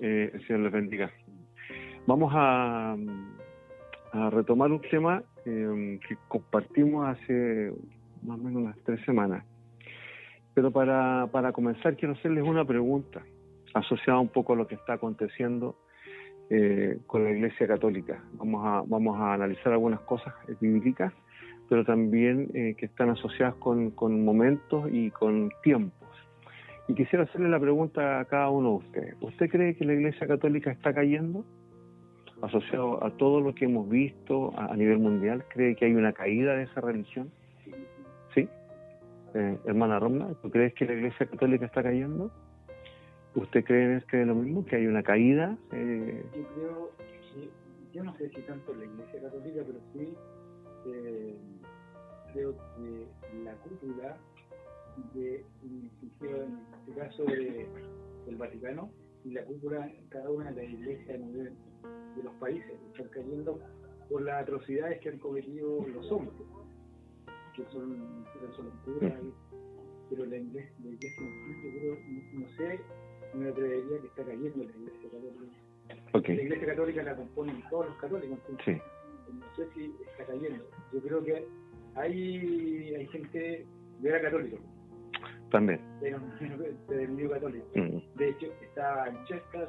El Señor les bendiga. Vamos a retomar un tema que compartimos hace más o menos unas 3 semanas. Pero para comenzar quiero hacerles una pregunta asociada un poco a lo que está aconteciendo con la Iglesia Católica. Vamos a analizar algunas cosas bíblicas, pero también que están asociadas con momentos y con tiempos. Y quisiera hacerle la pregunta a cada uno de ustedes. ¿Usted cree que la Iglesia Católica está cayendo? Asociado a todo lo que hemos visto a nivel mundial, ¿cree que hay una caída de esa religión? ¿Sí? Hermana Romna, ¿tú crees que la Iglesia Católica está cayendo? ¿Usted cree lo mismo, que hay una caída? Yo creo que, yo no sé si tanto la Iglesia Católica, pero sí creo que la cúpula en este caso del Vaticano y la cúpula en cada una de las iglesias de los países están cayendo por las atrocidades que han cometido los hombres, que son locuras, pero la iglesia en sí, yo creo, no sé, me atrevería que está cayendo la Iglesia Católica. Okay. La Iglesia Católica la componen todos los católicos, entonces, sí. No sé si está cayendo. Yo creo que hay gente, yo era católico también, del medio católico. De hecho, estaba en Chester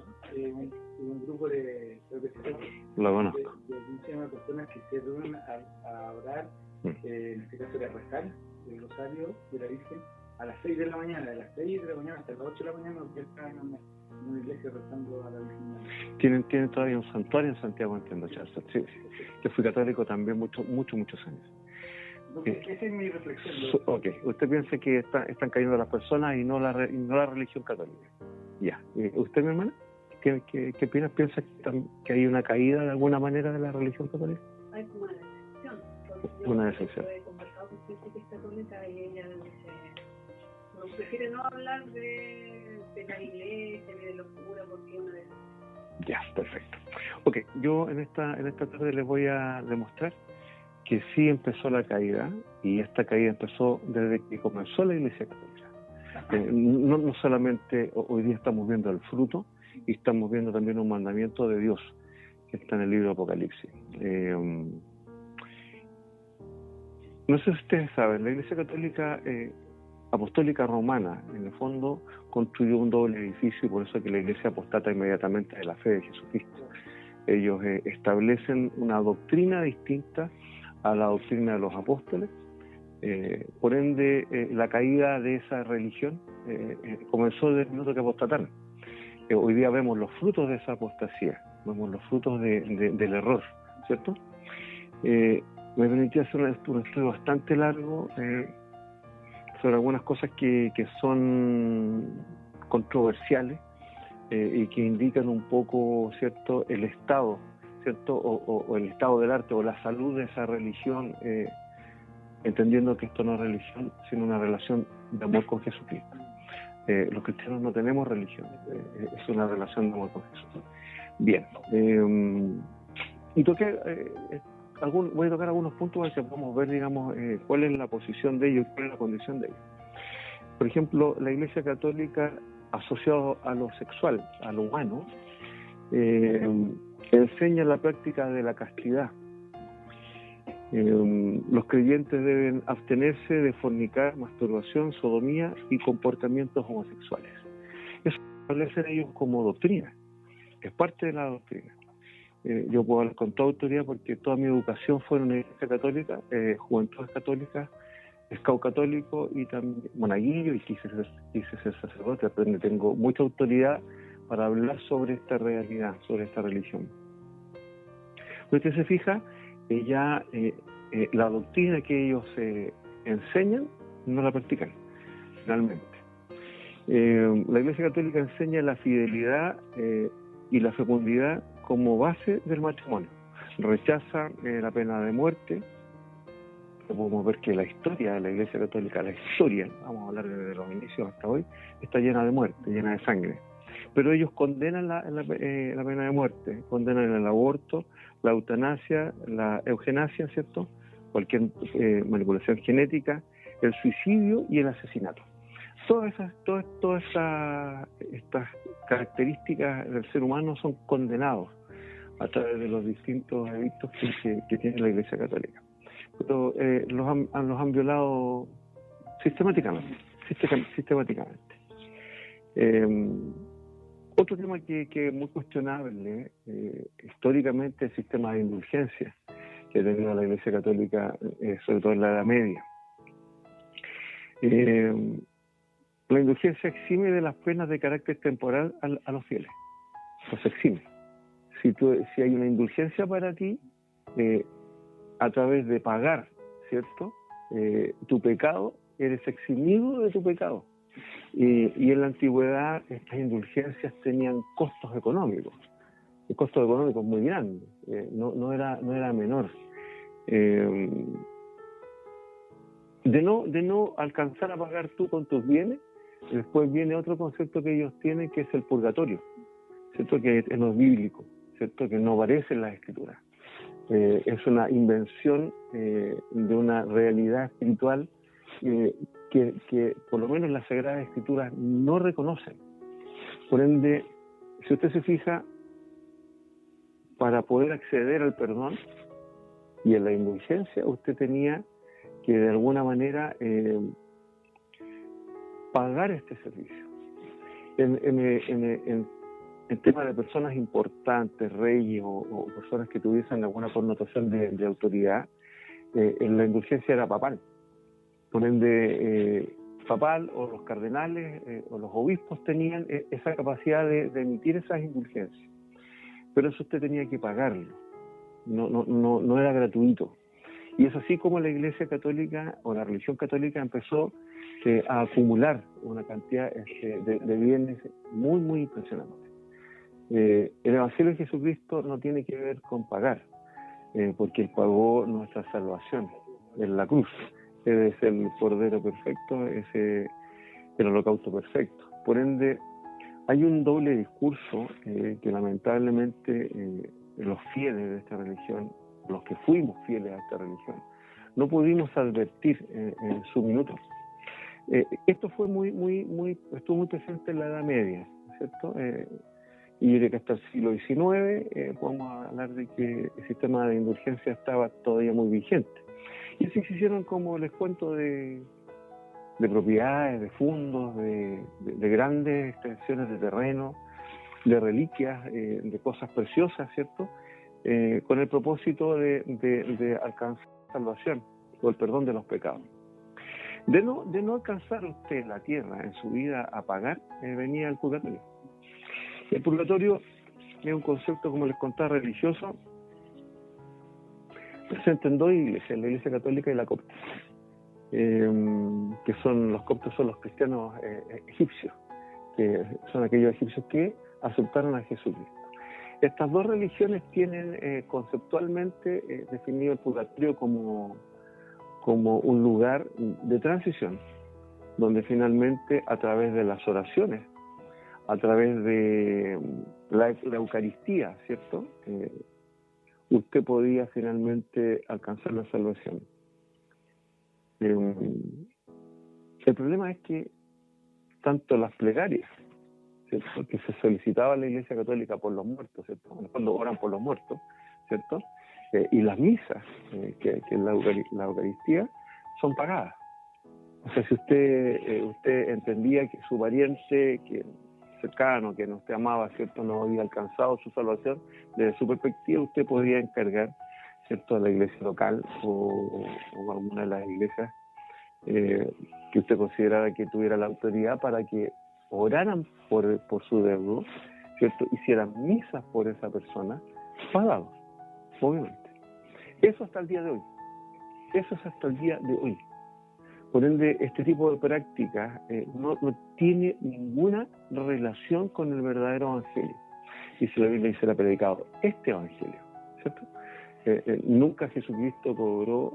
un grupo de lo conozco, de personas que se reúnen a orar, en este caso de rezar el rosario de la Virgen a las 6 de la mañana, de las 6 de la mañana hasta las 8 de la mañana, porque están en una iglesia rezando a la Virgen. Tienen todavía un santuario en Santiago, entiendo, Chester. Sí. Yo fui católico también muchos años. Esa es mi reflexión. Ok, usted piensa que están cayendo las personas y no la religión católica. Ya. ¿Usted, mi hermana? ¿Qué opinas? ¿Piensa que hay una caída de alguna manera de la religión católica? Hay como una decepción. Una decepción. Yo he conversado con gente que es católica y ella prefiere no hablar de la iglesia ni de locura porque es una decepción. Ya, perfecto. Ok, yo en esta tarde les voy a demostrar que sí empezó la caída, y esta caída empezó desde que comenzó la Iglesia Católica. No solamente hoy día estamos viendo el fruto, y estamos viendo también un mandamiento de Dios que está en el libro de Apocalipsis. No sé si ustedes saben, la Iglesia Católica Apostólica Romana, en el fondo, construyó un doble edificio, y por eso es que la Iglesia apostata inmediatamente de la fe de Jesucristo. Ellos establecen una doctrina distinta a la doctrina de los apóstoles. Por ende, la caída de esa religión comenzó desde el minuto que apostataron. Hoy día vemos los frutos de esa apostasía, vemos los frutos del error, ¿cierto? Me permití hacer un estudio bastante largo sobre algunas cosas que son controversiales y que indican un poco, ¿cierto?, el estado, ¿cierto?, o el estado del arte o la salud de esa religión, entendiendo que esto no es religión, sino una relación de amor con Jesucristo. Los cristianos no tenemos religión, es una relación de amor con Jesús. Bien, voy a tocar algunos puntos para que podamos ver, digamos, cuál es la posición de ellos y cuál es la condición de ellos. Por ejemplo, la Iglesia Católica, asociado a lo sexual, a lo humano, enseña la práctica de la castidad. Los creyentes deben abstenerse de fornicar, masturbación, sodomía y comportamientos homosexuales. Eso establecen ellos como doctrina, es parte de la doctrina. Yo puedo hablar con toda autoridad porque toda mi educación fue en una iglesia católica, juventudes católicas, scout católico y también monaguillo, y quise ser sacerdote, pero tengo mucha autoridad para hablar sobre esta realidad, sobre esta religión. Usted se fija, la doctrina que ellos enseñan no la practican finalmente. La Iglesia Católica enseña la fidelidad y la fecundidad como base del matrimonio. Rechaza la pena de muerte. Podemos ver que la historia de la Iglesia Católica, vamos a hablar desde los inicios hasta hoy, está llena de muerte, llena de sangre. Pero ellos condenan la pena de muerte, condenan el aborto, la eutanasia, la eugenasia, ¿cierto?, cualquier manipulación genética, el suicidio y el asesinato. todas estas características del ser humano son condenados a través de los distintos edictos que tiene la Iglesia Católica. Pero los han violado sistemáticamente. Otro tema que es muy cuestionable, históricamente, el sistema de indulgencia que ha tenido la Iglesia Católica, sobre todo en la Edad Media. La indulgencia exime de las penas de carácter temporal a los fieles. Los exime. Si hay una indulgencia para ti, a través de pagar, ¿cierto? Tu pecado, eres eximido de tu pecado. Y en la antigüedad estas indulgencias tenían costos económicos, muy grandes, no era menor. De no alcanzar a pagar tú con tus bienes, después viene otro concepto que ellos tienen, que es el purgatorio, ¿cierto? Que no es bíblico, ¿cierto? Que no aparece en las Escrituras. Es una invención de una realidad espiritual que por lo menos las Sagradas Escrituras no reconocen. Por ende, si usted se fija, para poder acceder al perdón y a la indulgencia, usted tenía que de alguna manera pagar este servicio. En tema de personas importantes, reyes o personas que tuviesen alguna connotación de autoridad, la indulgencia era papal. Por ende, papal o los cardenales o los obispos tenían esa capacidad de emitir esas indulgencias. Pero eso usted tenía que pagarlo. No era gratuito. Y es así como la Iglesia Católica o la religión católica empezó a acumular una cantidad de bienes muy, muy impresionante. El Evangelio de Jesucristo no tiene que ver con pagar, porque Él pagó nuestra salvación en la cruz. Él es el Cordero perfecto, es el holocausto perfecto. Por ende, hay un doble discurso que lamentablemente los fieles de esta religión, los que fuimos fieles a esta religión, no pudimos advertir en su minuto. Esto fue estuvo muy presente en la Edad Media, ¿cierto? Y yo creo que hasta el siglo XIX podemos hablar de que el sistema de indulgencia estaba todavía muy vigente. Y así se hicieron, como les cuento, de propiedades, de fondos, de grandes extensiones de terreno, de reliquias, de cosas preciosas, ¿cierto? Con el propósito de alcanzar la salvación o el perdón de los pecados. De no alcanzar usted la tierra en su vida a pagar, venía el purgatorio. El purgatorio es un concepto, como les contaba, religioso, presente en dos iglesias, la Iglesia Católica y la copta, que son los coptos, son los cristianos egipcios, que son aquellos egipcios que aceptaron a Jesucristo. Estas dos religiones tienen conceptualmente definido el purgatorio como un lugar de transición, donde finalmente, a través de las oraciones, a través de la Eucaristía, ¿cierto? Usted podía finalmente alcanzar la salvación. El problema es que tanto las plegarias, ¿cierto?, que se solicitaba a la Iglesia Católica por los muertos, ¿cierto?, cuando oran por los muertos, ¿cierto?, y las misas, que es la Eucaristía, son pagadas. O sea, si usted entendía que su pariente cercano, que no usted amaba, ¿cierto?, no había alcanzado su salvación, desde su perspectiva usted podía encargar, ¿cierto?, a la iglesia local o alguna de las iglesias que usted considerara que tuviera la autoridad para que oraran por su deudo, ¿cierto?, hicieran misas por esa persona, pagados, obviamente. Eso hasta el día de hoy. Por ende, este tipo de prácticas no tiene ninguna relación con el verdadero evangelio. Y si la Biblia dice, ha predicado este evangelio, ¿cierto? Nunca Jesucristo cobró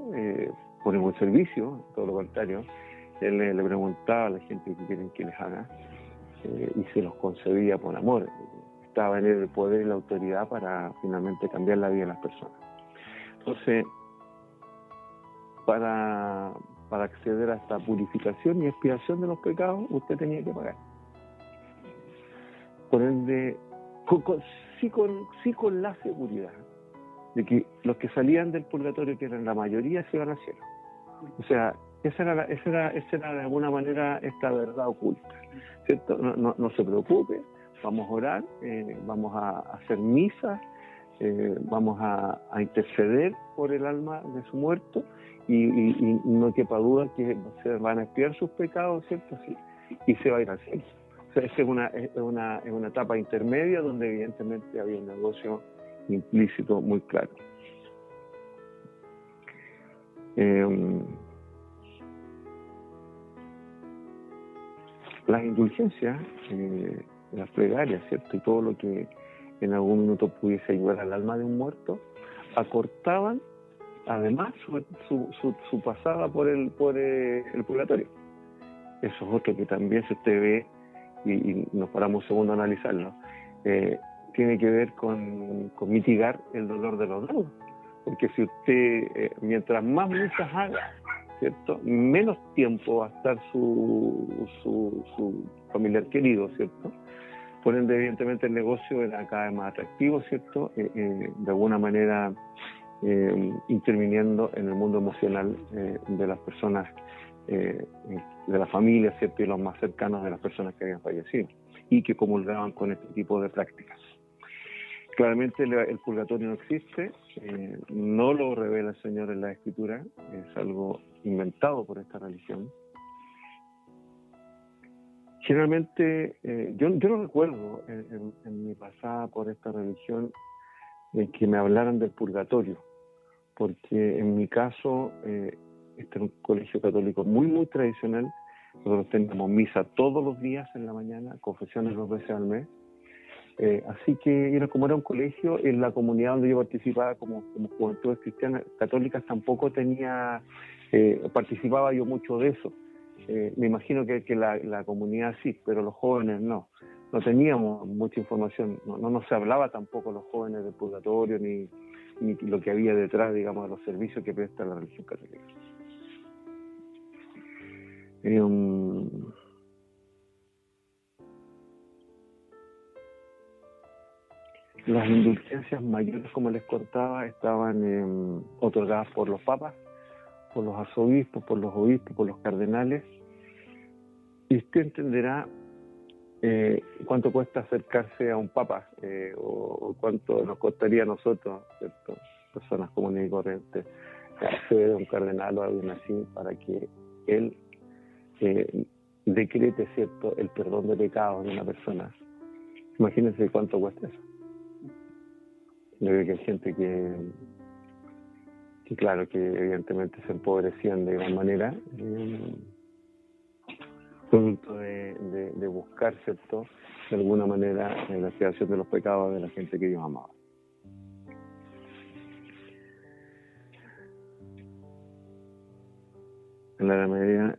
por el buen servicio, todo lo contrario. Él le preguntaba a la gente qué quieren que les haga y se los concedía por amor. Estaba en él el poder y la autoridad para finalmente cambiar la vida de las personas. Entonces, para para acceder a esta purificación y expiación de los pecados, usted tenía que pagar. Por ende, sí con la seguridad de que los que salían del purgatorio, que eran la mayoría, se iban al cielo. O sea, esa era de alguna manera esta verdad oculta, ¿cierto? No se preocupe, vamos a orar, vamos a hacer misas, vamos a interceder por el alma de su muerto y no quepa duda que se van a expiar sus pecados, ¿cierto? Sí, y se va a ir al cielo. O sea, esa es una etapa intermedia donde evidentemente había un negocio implícito muy claro. Las indulgencias, las plegarias, ¿cierto? Y todo lo que en algún minuto pudiese ayudar al alma de un muerto, acortaban además su pasada por el purgatorio. Eso es otro que también, si usted ve, y nos paramos un segundo a analizarlo, tiene que ver con mitigar el dolor de los deudos. Porque si usted, mientras más misas haga, ¿cierto?, menos tiempo va a estar su familiar querido, ¿cierto? Por ende, evidentemente, el negocio era cada vez más atractivo, ¿cierto? De alguna manera interviniendo en el mundo emocional de las personas, de la familia, ¿cierto? Y los más cercanos de las personas que habían fallecido y que comulgaban con este tipo de prácticas. Claramente el purgatorio no existe, no lo revela el Señor en la Escritura, es algo inventado por esta religión. Generalmente, yo no recuerdo en mi pasada por esta religión que me hablaran del purgatorio, porque en mi caso, este era un colegio católico muy tradicional. Nosotros teníamos misa todos los días en la mañana, confesiones 2 veces al mes. Así que como era un colegio, en la comunidad donde yo participaba como Juventudes Cristianas Católicas tampoco participaba yo mucho de eso. Me imagino que la comunidad sí, pero los jóvenes no teníamos mucha información, no se hablaba tampoco los jóvenes del purgatorio ni lo que había detrás, digamos, de los servicios que presta la religión católica. Las indulgencias mayores, como les contaba, estaban otorgadas por los papas, por los arzobispos, por los obispos, por los cardenales. Y usted entenderá cuánto cuesta acercarse a un papa o cuánto nos costaría a nosotros, ¿cierto?, personas comunes y corrientes, acceder a un cardenal o a alguien así para que él decrete, ¿cierto?, el perdón de pecados de una persona. Imagínense cuánto cuesta eso. Yo creo que hay gente que claro, que evidentemente se empobrecían de gran manera, producto de buscar, ¿cierto?, de alguna manera la expiación de los pecados de la gente que ellos amaban. En la Edad Media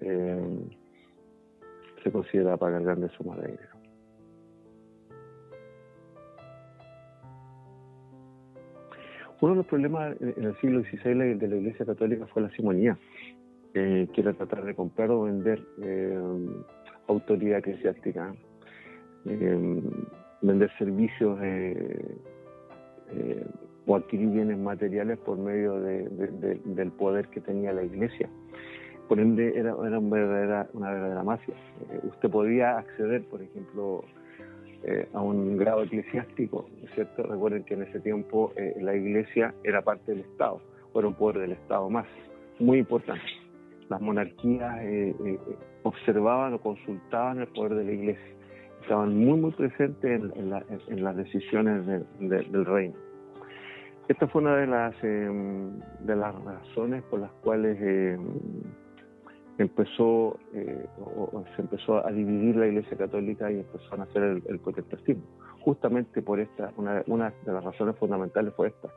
se considera pagar grandes sumas de dinero. Uno de los problemas en el siglo XVI de la Iglesia Católica fue la simonía, que era tratar de comprar o vender autoridad eclesiástica, vender servicios o adquirir bienes materiales por medio del poder que tenía la Iglesia. Por ende, era una verdadera mafia. Usted podía acceder, por ejemplo, a un grado eclesiástico, ¿cierto? Recuerden que en ese tiempo la Iglesia era parte del Estado, o era un poder del Estado más, muy importante. Las monarquías observaban o consultaban el poder de la Iglesia, estaban muy presentes en las decisiones del reino. Esta fue una de las razones por las cuales se empezó a dividir la Iglesia Católica y empezó a nacer el protestantismo. Justamente por una de las razones fundamentales fue esta.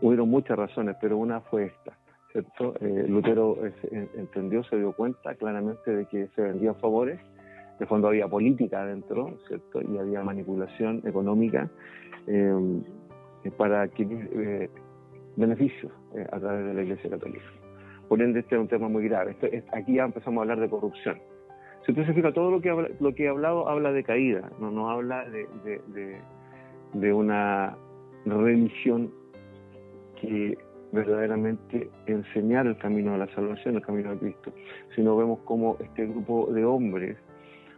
Hubieron muchas razones, pero una fue esta, ¿cierto? Lutero entendió, se dio cuenta claramente de que se vendían favores, de fondo había política adentro, ¿cierto? Y había manipulación económica para adquirir beneficios a través de la Iglesia Católica. Por ende, este es un tema muy grave. Aquí ya empezamos a hablar de corrupción. Si usted se fija, todo lo que he hablado habla de caída, no habla de una religión que verdaderamente enseñara el camino de la salvación, el camino de Cristo, sino vemos cómo este grupo de hombres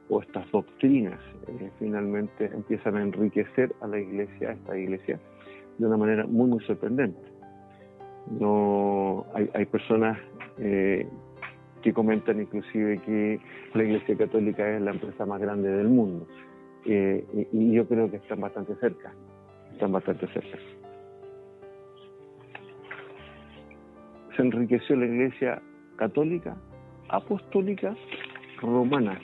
o estas doctrinas finalmente empiezan a enriquecer a esta iglesia, de una manera muy, muy sorprendente. No hay personas que comentan inclusive que la Iglesia Católica es la empresa más grande del mundo, y yo creo que están bastante cerca. Se enriqueció la Iglesia Católica, Apostólica, Romana.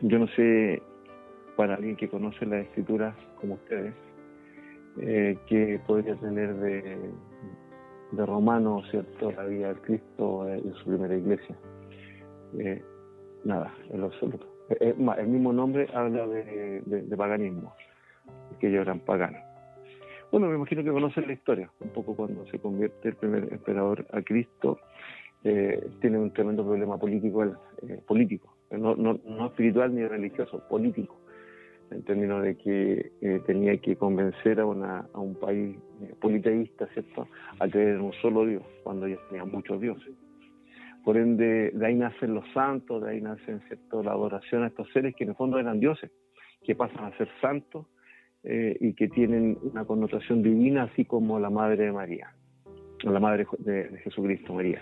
Yo no sé, para alguien que conoce las Escrituras como ustedes, que podría tener de romano, ¿cierto?, la vida del Cristo en su primera iglesia. Nada, en lo absoluto. El mismo nombre habla de paganismo, que ellos eran paganos. Bueno, me imagino que conocen la historia, un poco cuando se convierte el primer emperador a Cristo, tiene un tremendo problema político, no espiritual ni religioso, político, en términos de que tenía que convencer a un país politeísta, ¿cierto?, a creer en un solo Dios, cuando ellos tenían muchos dioses. Por ende, de ahí nacen los santos, de ahí nacen, ¿cierto?, la adoración a estos seres que en el fondo eran dioses, que pasan a ser santos y que tienen una connotación divina, así como la Madre de María, o la Madre de Jesucristo, María.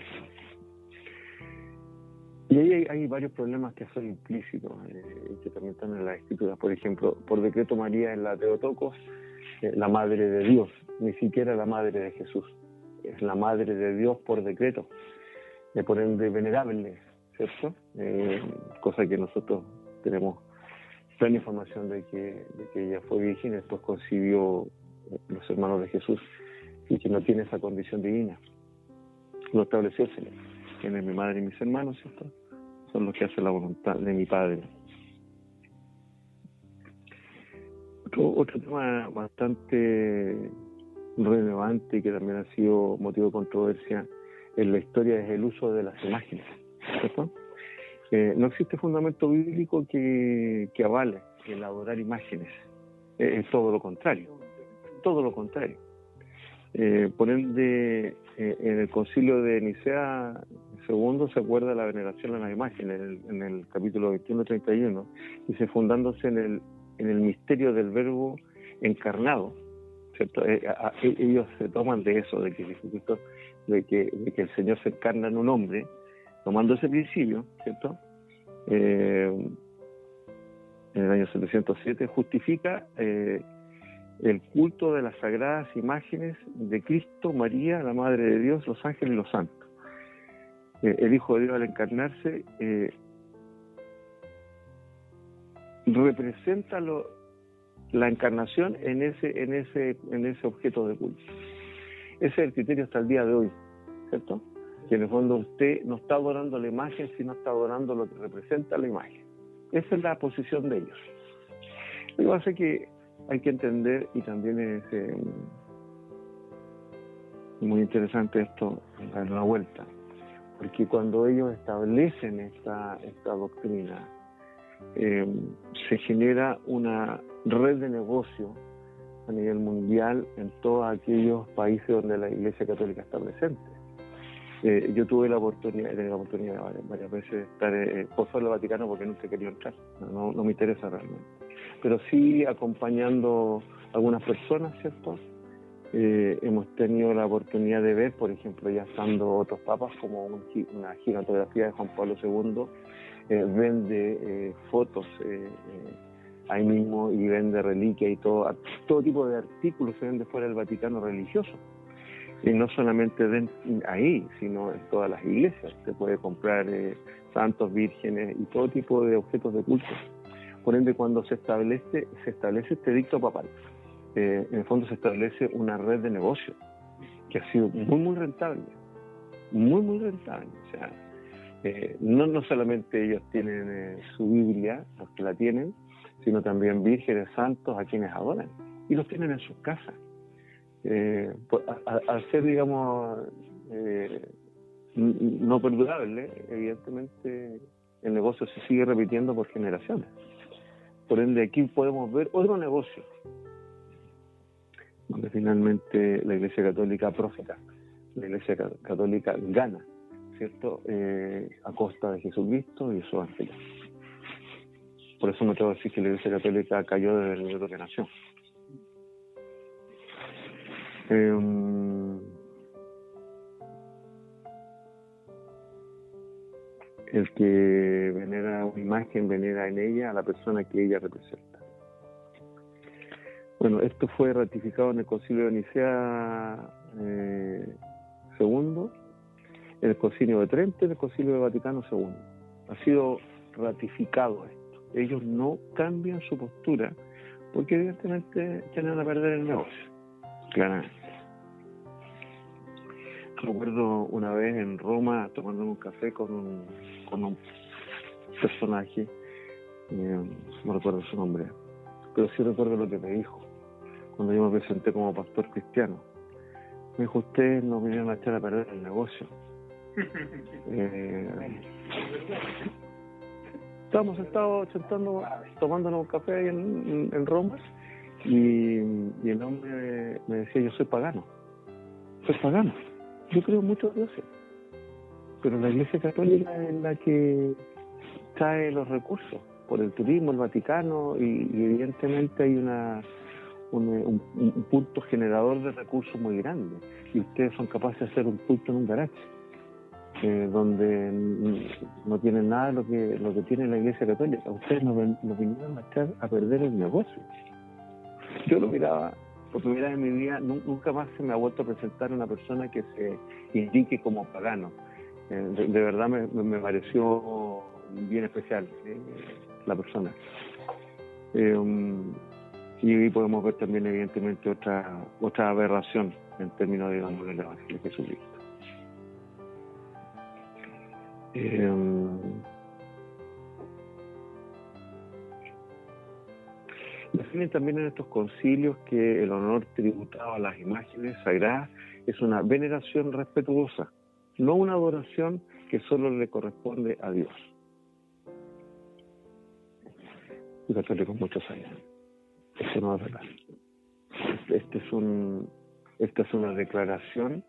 Y ahí hay varios problemas que son implícitos, que también están en las Escrituras. Por ejemplo, por decreto María en la Teotocos, la Madre de Dios, ni siquiera la Madre de Jesús. Es la Madre de Dios por decreto, por ende venerable, ¿cierto? Cosa que nosotros tenemos plena información de que ella fue virgen y después concibió los hermanos de Jesús, y que no tiene esa condición divina. Lo estableció el Señor. Quien es mi madre y mis hermanos, ¿cierto?, son los que hacen la voluntad de mi Padre. Otro tema bastante relevante y que también ha sido motivo de controversia en la historia es el uso de las imágenes, ¿cierto? No existe fundamento bíblico que avale el adorar imágenes. Es todo lo contrario. Por ende, en el concilio de Nicea II se acuerda la veneración a las imágenes, en el capítulo 21-31, dice, fundándose en el misterio del Verbo encarnado, ¿cierto? Ellos se toman de eso, de que Jesucristo, de que el Señor se encarna en un hombre, tomando ese principio, ¿cierto? En el año 707 justifica el culto de las sagradas imágenes de Cristo, María, la Madre de Dios, los ángeles y los santos. El Hijo de Dios, al encarnarse, representa la encarnación en ese objeto de culto. Ese es el criterio hasta el día de hoy, ¿cierto? Que en el fondo usted no está adorando la imagen, sino está adorando lo que representa la imagen. Esa es la posición de ellos. Lo que pasa es que hay que entender, y también es muy interesante esto, dar una vuelta, porque cuando ellos establecen esta doctrina, se genera una red de negocio a nivel mundial en todos aquellos países donde la Iglesia Católica está presente. Yo tuve la oportunidad varias veces de estar por fuera del Vaticano, porque nunca he querido entrar, no me interesa realmente, pero sí acompañando a algunas personas, ¿cierto? Hemos tenido la oportunidad de ver, por ejemplo, ya estando otros papas, como una gigantografía de Juan Pablo II, vende fotos ahí mismo, y vende reliquias y todo tipo de artículos se vende fuera del Vaticano religioso. Y no solamente ahí, sino en todas las iglesias. Se puede comprar santos, vírgenes y todo tipo de objetos de culto. Por ende, cuando se establece este edicto papal, en el fondo se establece una red de negocio que ha sido muy, muy rentable. Muy, muy rentable. O sea, no solamente ellos tienen su Biblia, los que la tienen, sino también vírgenes, santos a quienes adoran. Y los tienen en sus casas. al ser, digamos, no perdurable, evidentemente el negocio se sigue repitiendo por generaciones. Por ende, aquí podemos ver otro negocio, donde finalmente la Iglesia Católica profeta, la Iglesia Católica gana, ¿cierto? A costa de Jesucristo y su evangelio. Por eso me atrevo a decir que la Iglesia Católica cayó desde el minuto que nació. El que venera una imagen, venera en ella a la persona que ella representa. Bueno, esto fue ratificado en el Concilio de Nicea II, en el Concilio de Trento y en el Concilio de Vaticano II. Ha sido ratificado esto. Ellos no cambian su postura porque evidentemente tienen a perder el negocio, claramente. Recuerdo una vez en Roma tomando un café con un personaje, no recuerdo su nombre, pero sí recuerdo lo que me dijo cuando yo me presenté como pastor cristiano. Me dijo: ustedes no vinieron a echar a perder el negocio. Estábamos sentados tomándonos un café ahí en Roma y el hombre me decía: yo soy pagano. Yo creo en muchos dioses, pero la Iglesia Católica es la que trae los recursos por el turismo, el Vaticano, y evidentemente hay un punto generador de recursos muy grande, y ustedes son capaces de hacer un punto en un garaje, donde no tienen nada de lo que tiene la Iglesia Católica. Ustedes nos vinieron a echar a perder el negocio. Yo lo miraba. Por primera vez en mi vida, nunca más se me ha vuelto a presentar una persona que se indique como pagano. De verdad me pareció bien especial la persona. Y ahí podemos ver también, evidentemente, otra aberración en términos, digamos, del Evangelio de Jesucristo. Definen también en estos concilios que el honor tributado a las imágenes sagradas es una veneración respetuosa, no una adoración que solo le corresponde a Dios. Y católicos muchos años. Eso no es verdad. Esta es una declaración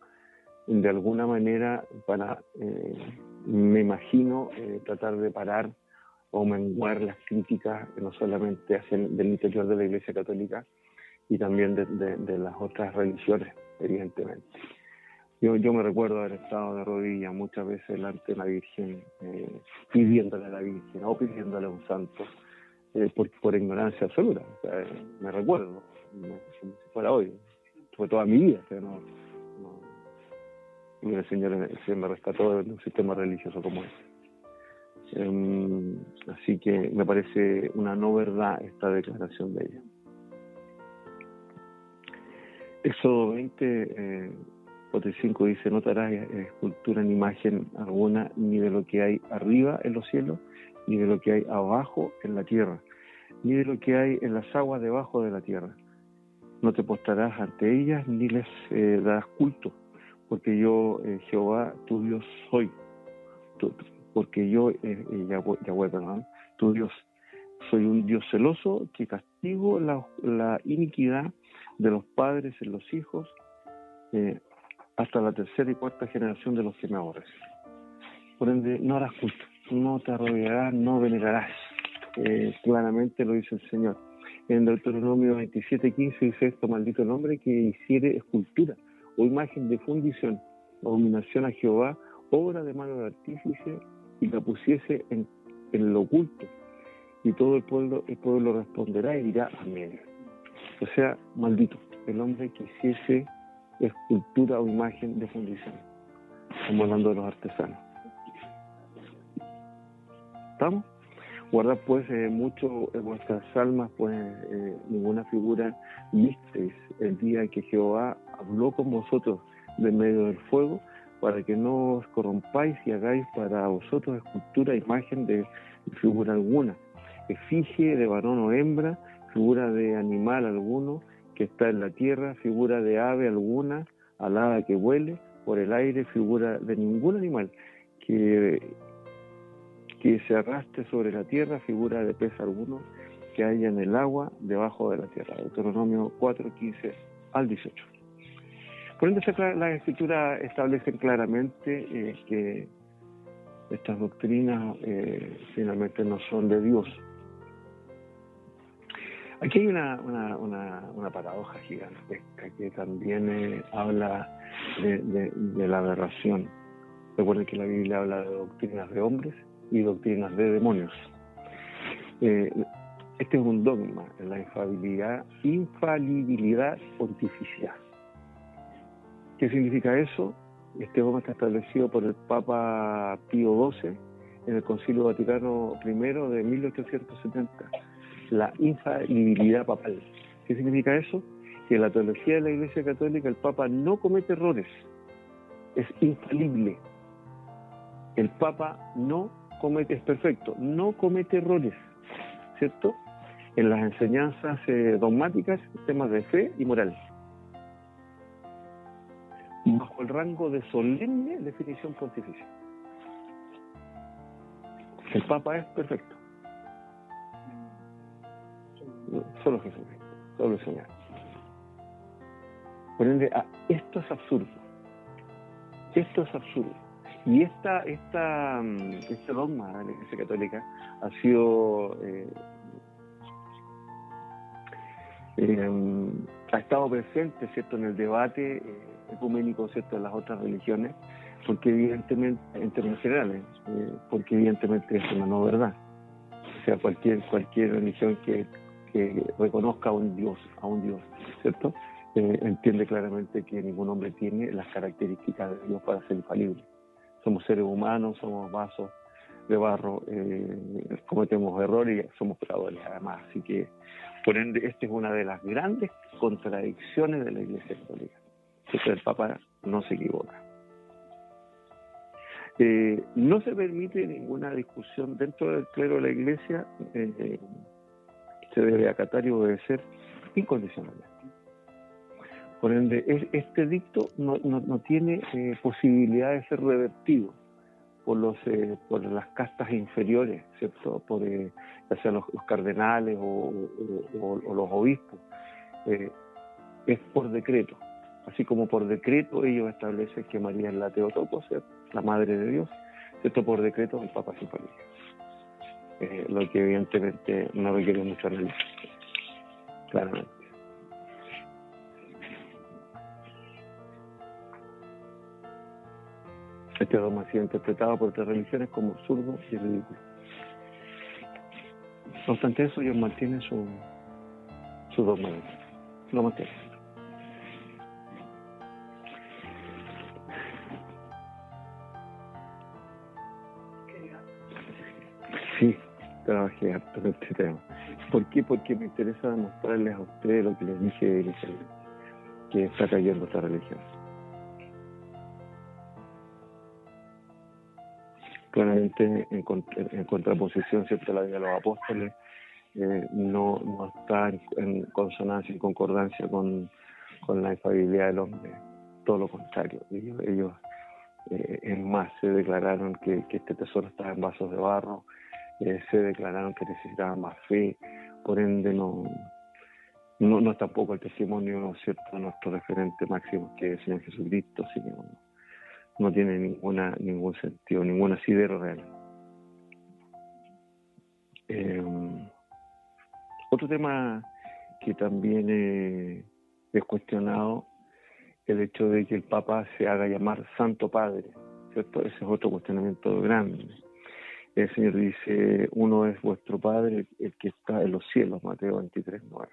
de alguna manera para, me imagino, tratar de parar o menguar las críticas no solamente del interior de la Iglesia Católica y también de las otras religiones, evidentemente. Yo me recuerdo haber estado de rodillas muchas veces delante de la Virgen, pidiéndole a la Virgen o pidiéndole a un santo, por ignorancia absoluta. O sea, me recuerdo, como si fuera hoy, fue toda mi vida. O sea, el Señor me rescató de un sistema religioso como ese. Así que me parece una no verdad esta declaración de ella. Éxodo 20, 45 dice: no te harás escultura ni imagen alguna, ni de lo que hay arriba en los cielos, ni de lo que hay abajo en la tierra, ni de lo que hay en las aguas debajo de la tierra. No te postrarás ante ellas, ni les darás culto, porque yo, Jehová, tu Dios soy. Porque yo, Yahweh, tu Dios, soy un Dios celoso que castigo la iniquidad de los padres en los hijos hasta la tercera y cuarta generación de los que me aborrecen. Por ende, no harás culto, no te arrodillarás, no venerarás. Claramente lo dice el Señor. En Deuteronomio 27:15 dice esto: maldito el hombre que hiciere escultura o imagen de fundición, abominación a Jehová, obra de mano de artífice, y la pusiese en lo oculto, y todo el pueblo responderá y dirá amén. O sea, maldito el hombre que hiciese escultura o imagen de fundición. Estamos hablando de los artesanos. ¿Estamos? Guardad pues mucho en vuestras almas, pues ninguna figura visteis el día que Jehová habló con vosotros de medio del fuego, para que no os corrompáis y hagáis para vosotros escultura, imagen de figura alguna, efigie de varón o hembra, figura de animal alguno, que está en la tierra, figura de ave alguna, alada que vuele, por el aire, figura de ningún animal que se arrastre sobre la tierra, figura de pez alguno que haya en el agua debajo de la tierra. Deuteronomio 4:15 al 18. Por ende, las escrituras establecen claramente que estas doctrinas finalmente no son de Dios. Aquí hay una paradoja gigantesca que también habla de la aberración. Recuerden que la Biblia habla de doctrinas de hombres y doctrinas de demonios. Este es un dogma, la infalibilidad pontificia. ¿Qué significa eso? Este dogma está establecido por el Papa Pío XII en el Concilio Vaticano I de 1870. La infalibilidad papal. ¿Qué significa eso? Que en la teología de la Iglesia Católica el Papa no comete errores, es infalible. El Papa es perfecto, no comete errores, ¿cierto? En las enseñanzas dogmáticas, temas de fe y moral, bajo el rango de solemne definición pontificia. El Papa es perfecto. Solo Jesucristo, solo el Señor. Por ende, esto es absurdo. Esto es absurdo. Y este dogma de la Iglesia Católica ha sido ha estado presente, ¿cierto?, en el debate ecuménico, ¿cierto?, de las otras religiones, porque evidentemente, en términos generales, porque evidentemente es una no verdad. O sea, cualquier religión que reconozca a un Dios, ¿cierto?, entiende claramente que ningún hombre tiene las características de Dios para ser infalible. Somos seres humanos, somos vasos de barro, cometemos errores y somos pecadores además. Así que, por ende, esta es una de las grandes contradicciones de la Iglesia Católica. Que el Papa no se equivoca. No se permite ninguna discusión dentro del clero de la Iglesia, se debe acatar y obedecer incondicionalmente. Por ende, este dicto no tiene posibilidad de ser revertido por las castas inferiores, ¿cierto?, por ya sean los cardenales o los obispos. Es por decreto. Así como por decreto ellos establecen que María es la Teotocos, la Madre de Dios, ¿cierto?, por decreto el Papa es infalible. Lo que evidentemente no requiere mucho análisis, claramente. Este dogma ha sido interpretado por otras religiones como absurdo y ridículo. No obstante eso, ellos mantienen su dogma. Lo mantienen. Sí, trabajé harto en este tema. ¿Por qué? Porque me interesa demostrarles a ustedes lo que les dije inicialmente, que está cayendo esta religión. Claramente en contraposición, ¿cierto?, a la vida de los apóstoles, no está en consonancia y concordancia con la infalibilidad del hombre. Todo lo contrario. Ellos en más se declararon que este tesoro estaba en vasos de barro, se declararon que necesitaban más fe. Por ende no es tampoco el testimonio, ¿cierto?, de nuestro referente máximo, que es el Señor Jesucristo, sino no tiene ningún sentido, ningún asidero real. Otro tema que también es cuestionado, el hecho de que el Papa se haga llamar Santo Padre, ¿cierto? Ese es otro cuestionamiento grande. El Señor dice: uno es vuestro Padre, el que está en los cielos, Mateo 23:9.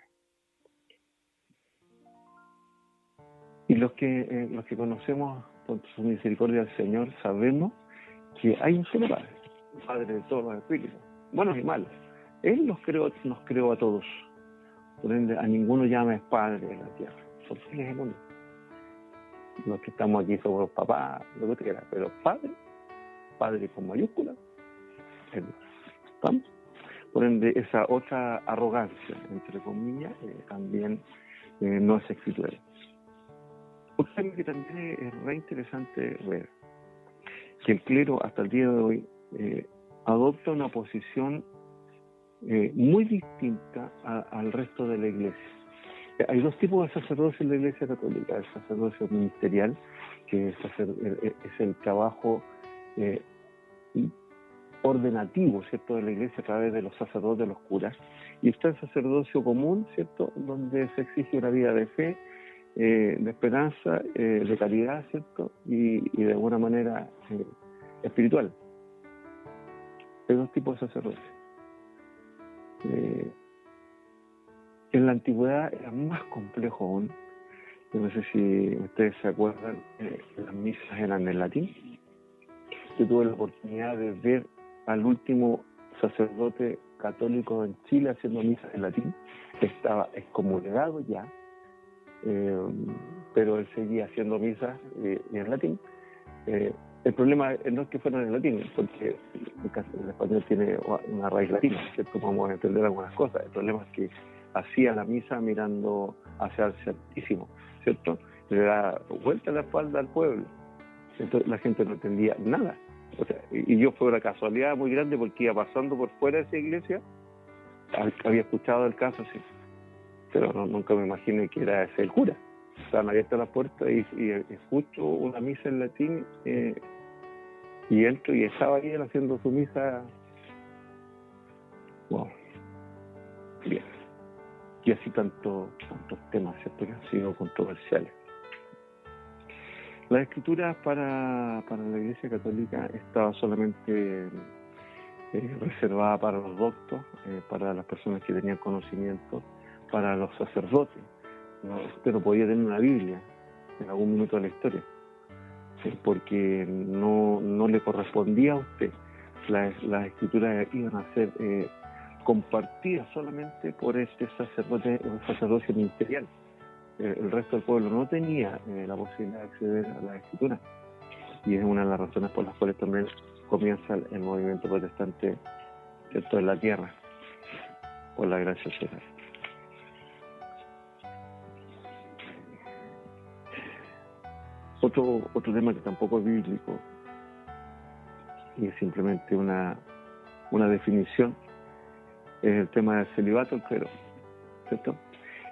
Y los que conocemos por su misericordia al Señor, sabemos que hay un solo Padre, Padre de todos los espíritus, buenos y malos. Él nos creó a todos. Por ende, a ninguno llames Padre en la tierra. Solo Él es el único. Los que estamos aquí somos los papás, lo que quieras, pero Padre con mayúscula, es Dios. ¿Estamos? Por ende, esa otra arrogancia, entre comillas, también no es escritura. Otro tema que también es re interesante ver, que el clero hasta el día de hoy adopta una posición muy distinta al resto de la iglesia. Hay dos tipos de sacerdocio en la iglesia católica: el sacerdocio ministerial, que es el trabajo ordenativo, ¿cierto?, de la iglesia a través de los sacerdotes, de los curas, y está el sacerdocio común, ¿cierto?, donde se exige una vida de fe, de esperanza, de caridad, ¿cierto?, y de alguna manera espiritual. Hay dos tipos de sacerdocio. En la antigüedad era más complejo aún. Yo no sé si ustedes se acuerdan, las misas eran en latín. Yo tuve la oportunidad de ver al último sacerdote católico en Chile haciendo misas en latín. Estaba excomulgado ya, pero él seguía haciendo misas en latín. El problema no es que fueran en latín, porque el español tiene una raíz latina, ¿cierto? Vamos a entender algunas cosas. El problema es que hacía la misa mirando hacia el Santísimo, ¿cierto? Le da vuelta la espalda al pueblo. Entonces la gente no entendía nada. O sea, y yo fue una casualidad muy grande porque iba pasando por fuera de esa iglesia, había escuchado el caso, sí, pero nunca me imaginé que era ese el cura. Estaban abiertas las puertas y escucho una misa en latín y entro y estaba ahí él haciendo su misa. Wow. Bien. Y así tantos temas, ¿cierto?, que han sido controversiales. La escritura para la Iglesia Católica estaba solamente reservada para los doctos, para las personas que tenían conocimiento, para los sacerdotes. Usted no podía tener una Biblia en algún minuto de la historia, porque no le correspondía a usted. Las escrituras iban a ser compartidas solamente por este sacerdote, el sacerdocio ministerial. El resto del pueblo no tenía la posibilidad de acceder a la escritura, y es una de las razones por las cuales también comienza el movimiento protestante, ¿cierto?, en la tierra, por la gracia de Dios. Otro tema que tampoco es bíblico y es simplemente una definición es el tema del celibato del clero, ¿cierto?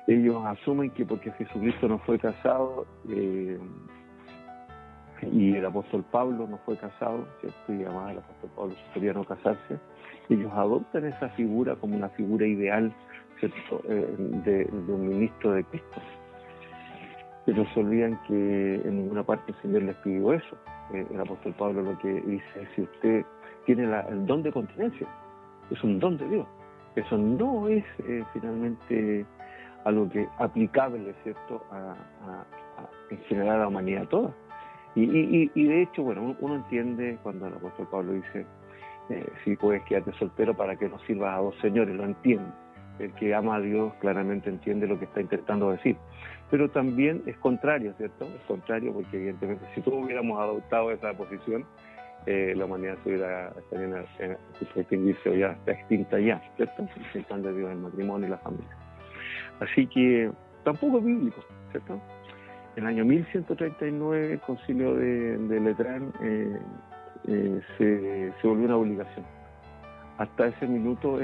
Ellos asumen que porque Jesucristo no fue casado y el apóstol Pablo no fue casado, ¿cierto?, y además el apóstol Pablo quería no casarse, ellos adoptan esa figura como una figura ideal, ¿cierto?, de un ministro de Cristo. Pero se olvidan que en ninguna parte el Señor les pidió eso. El apóstol Pablo lo que dice es: si usted tiene el don de continencia, es un don de Dios. Eso no es finalmente algo que aplicable, ¿cierto?, en general a la humanidad toda. Y de hecho, bueno, uno entiende cuando el apóstol Pablo dice si puedes quedarte soltero para que no sirvas a dos señores, lo entiende. El que ama a Dios claramente entiende lo que está intentando decir. Pero también es contrario, ¿cierto? Es contrario porque evidentemente si todos hubiéramos adoptado esa posición, la humanidad estaría en extinguirse o ya está extinta ya, ¿cierto? El plan de Dios, el matrimonio y la familia. Así que tampoco es bíblico, ¿cierto? En el año 1139 el concilio de Letrán se volvió una obligación. Hasta ese minuto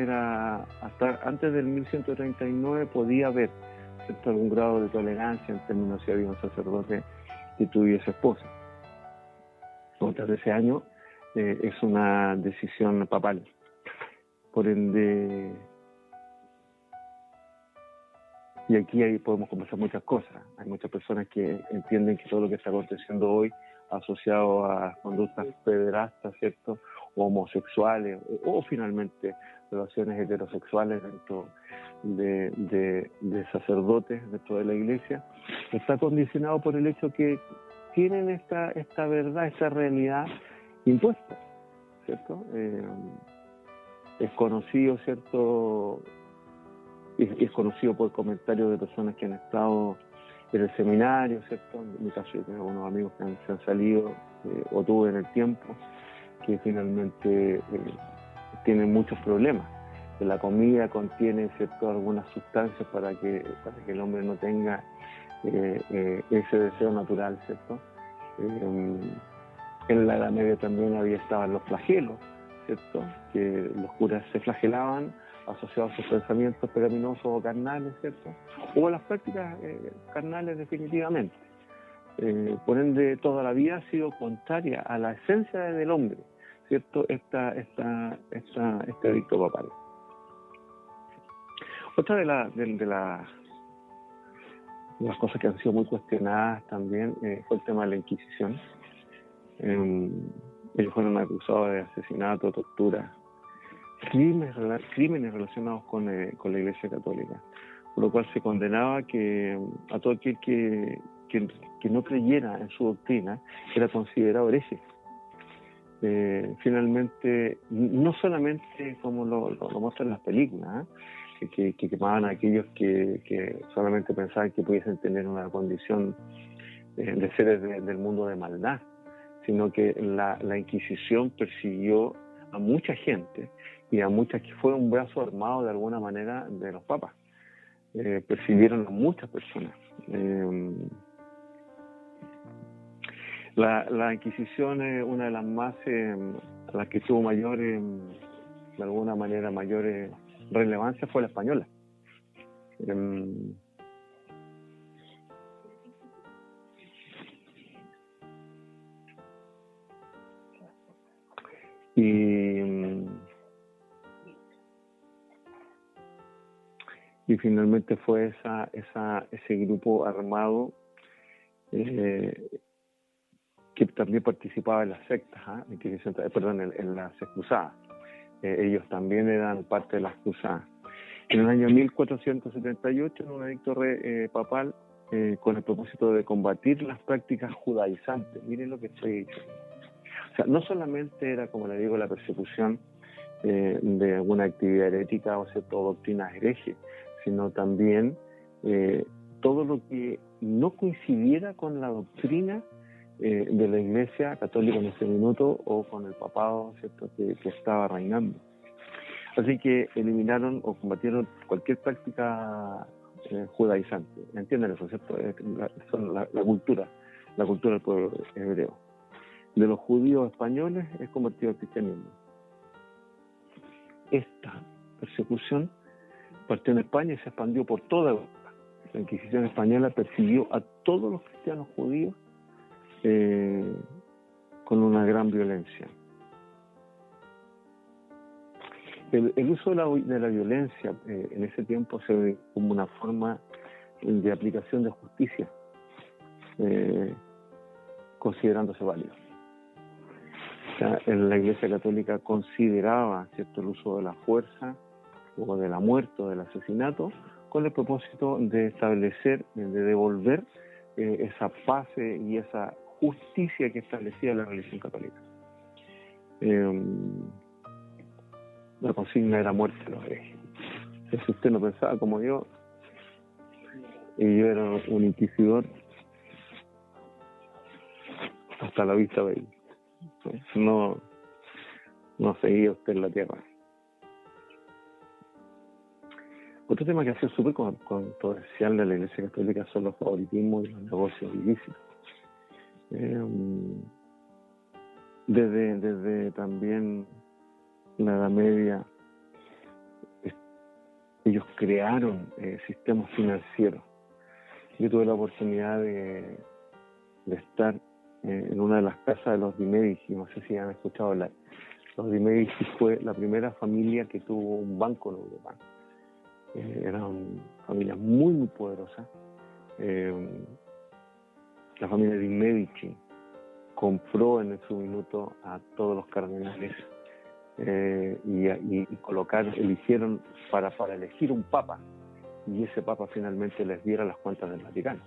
hasta antes del 1139 podía haber, ¿cierto?, algún grado de tolerancia en términos si había un sacerdote que tuviese esposa. Tras ese año es una decisión papal. Por ende, y aquí podemos conversar muchas cosas. Hay muchas personas que entienden que todo lo que está aconteciendo hoy asociado a conductas pederastas, ¿cierto?, o homosexuales, o finalmente relaciones heterosexuales dentro de sacerdotes dentro de la iglesia, está condicionado por el hecho que tienen esta verdad, esta realidad impuesta, ¿cierto? Es conocido, ¿cierto? Es conocido por comentarios de personas que han estado en el seminario, ¿cierto? En mi caso yo tengo unos amigos que se han salido o tuve en el tiempo, que finalmente tienen muchos problemas. la comida contiene, ¿cierto?, algunas sustancias para que el hombre no tenga ese deseo natural, ¿cierto? En la Edad Media también estaban los flagelos, ¿cierto?, que los curas se flagelaban asociados a sus pensamientos pecaminosos o carnales, ¿cierto?, o a las prácticas carnales definitivamente. Por ende, toda la vida ha sido contraria a la esencia del hombre, ¿cierto?, este edicto papal. Otra de las cosas que han sido muy cuestionadas también fue el tema de la Inquisición. Ellos fueron acusados de asesinato, tortura, crímenes relacionados con la Iglesia Católica, por lo cual se condenaba que a todo aquel que no creyera en su doctrina era considerado hereje. Finalmente, no solamente como lo muestran las películas, que quemaban a aquellos que solamente pensaban que pudiesen tener una condición de seres del mundo de maldad, sino que la Inquisición persiguió a mucha gente y a muchas que fue un brazo armado de alguna manera de los papas. Persiguieron a muchas personas. La Inquisición es una de las más, las que tuvo mayor, de alguna manera, mayor relevancia fue la española. Y finalmente fue ese grupo armado que también participaba en las sectas, en las cruzadas. Ellos también eran parte de las cruzadas. En el año 1478, en un edicto papal, con el propósito de combatir las prácticas judaizantes. Miren lo que estoy diciendo. O sea, no solamente era, como le digo, la persecución de alguna actividad herética o cierta doctrina hereje, sino también todo lo que no coincidiera con la doctrina de la Iglesia Católica en ese minuto o con el papado, ¿cierto?, que estaba reinando. Así que eliminaron o combatieron cualquier práctica judaizante. ¿Entienden eso, cierto? La cultura del pueblo hebreo. De los judíos españoles es convertido al cristianismo. Esta persecución partió en España y se expandió por toda Europa. La Inquisición española persiguió a todos los cristianos judíos con una gran violencia. El uso de la violencia en ese tiempo se ve como una forma de aplicación de justicia, considerándose válido. O sea, la Iglesia Católica consideraba, ¿cierto?, el uso de la fuerza o de la muerte o del asesinato con el propósito de establecer, de devolver esa paz y esa justicia que establecía la religión católica. La consigna era muerte a los herejes. Si usted no pensaba como yo, y yo era un inquisidor, hasta la vista veía. No seguía usted en la tierra. Otro tema que ha sido súper controversial de la Iglesia Católica son los favoritismos y los negocios ilícitos. Desde también la Edad Media, ellos crearon sistemas financieros. Yo tuve la oportunidad de estar en una de las casas de los Di Medici. No sé si han escuchado hablar. Los Di Medici fue la primera familia que tuvo un banco en Europa. Eran familias muy, muy poderosas. La familia Di Medici compró en su minuto a todos los cardenales y eligieron para elegir un papa, y ese papa finalmente les diera las cuentas del Vaticano.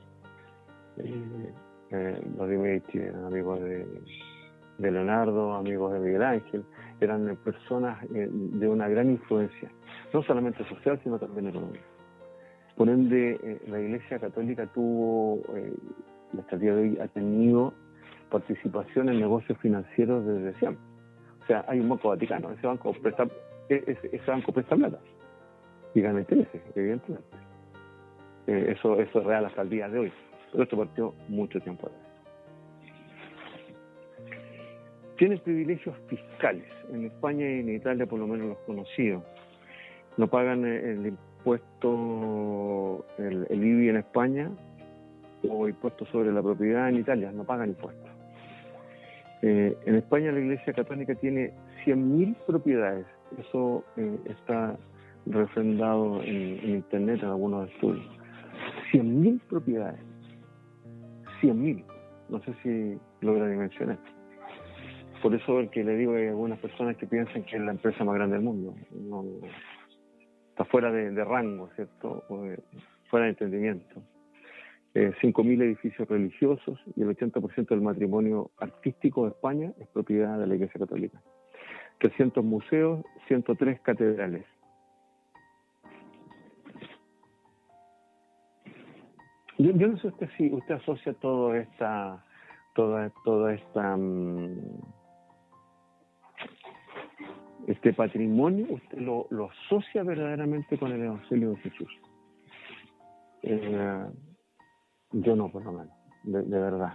Los Di Medici eran amigos de Leonardo, amigos de Miguel Ángel, eran personas de una gran influencia, no solamente social, sino también económica. Por ende, la Iglesia Católica tuvo, hasta el día de hoy, ha tenido participación en negocios financieros desde siempre. O sea, hay un Banco Vaticano, ese banco presta ese banco presta plata y gana intereses, evidentemente. Eso es real hasta el día de hoy, pero esto partió mucho tiempo atrás. Tienen privilegios fiscales. En España y en Italia por lo menos los conocidos. No pagan el impuesto, el IBI en España, o impuesto sobre la propiedad en Italia, no pagan impuestos. En España la Iglesia Católica tiene 100.000 propiedades. Eso está refrendado en internet en algunos estudios. 100.000 propiedades. 100.000. No sé si logra dimensionar. Por eso el que le digo, hay algunas personas que piensan que es la empresa más grande del mundo. No, está fuera de rango, ¿cierto? Fuera de entendimiento. 5.000 edificios religiosos y el 80% del matrimonio artístico de España es propiedad de la Iglesia Católica. 300 museos, 103 catedrales. Yo no sé si usted asocia toda esta este patrimonio, usted lo asocia verdaderamente con el Evangelio de Jesús. Yo no, por lo menos, de verdad.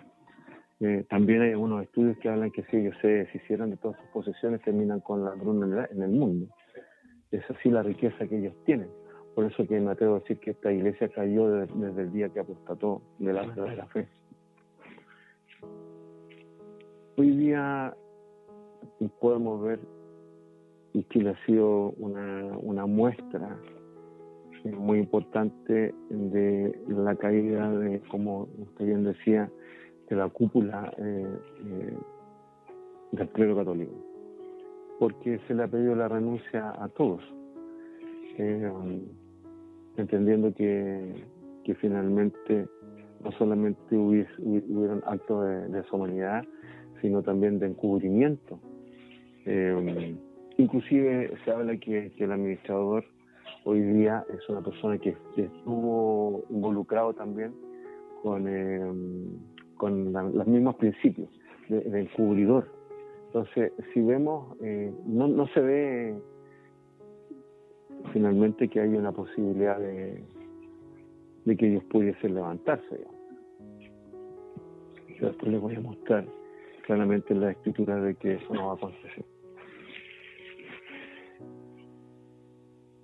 También hay algunos estudios que hablan que si ellos se deshicieran de todas sus posesiones, terminan con la hambruna en el mundo. Es así la riqueza que ellos tienen. Por eso que me atrevo a decir que esta iglesia cayó desde el día que apostató de la verdadera fe. Hoy día podemos ver, y Chile ha sido una muestra muy importante de la caída de, como usted bien decía, de la cúpula del clero católico, porque se le ha pedido la renuncia a todos, entendiendo que finalmente no solamente hubieron actos de deshumanidad, sino también de encubrimiento. Inclusive se habla que el administrador hoy día es una persona que estuvo involucrado también con los mismos principios de encubridor. Entonces, si vemos, no se ve finalmente que hay una posibilidad de que ellos pudiesen levantarse. Yo después les voy a mostrar claramente en la escritura de que eso no va a acontecer.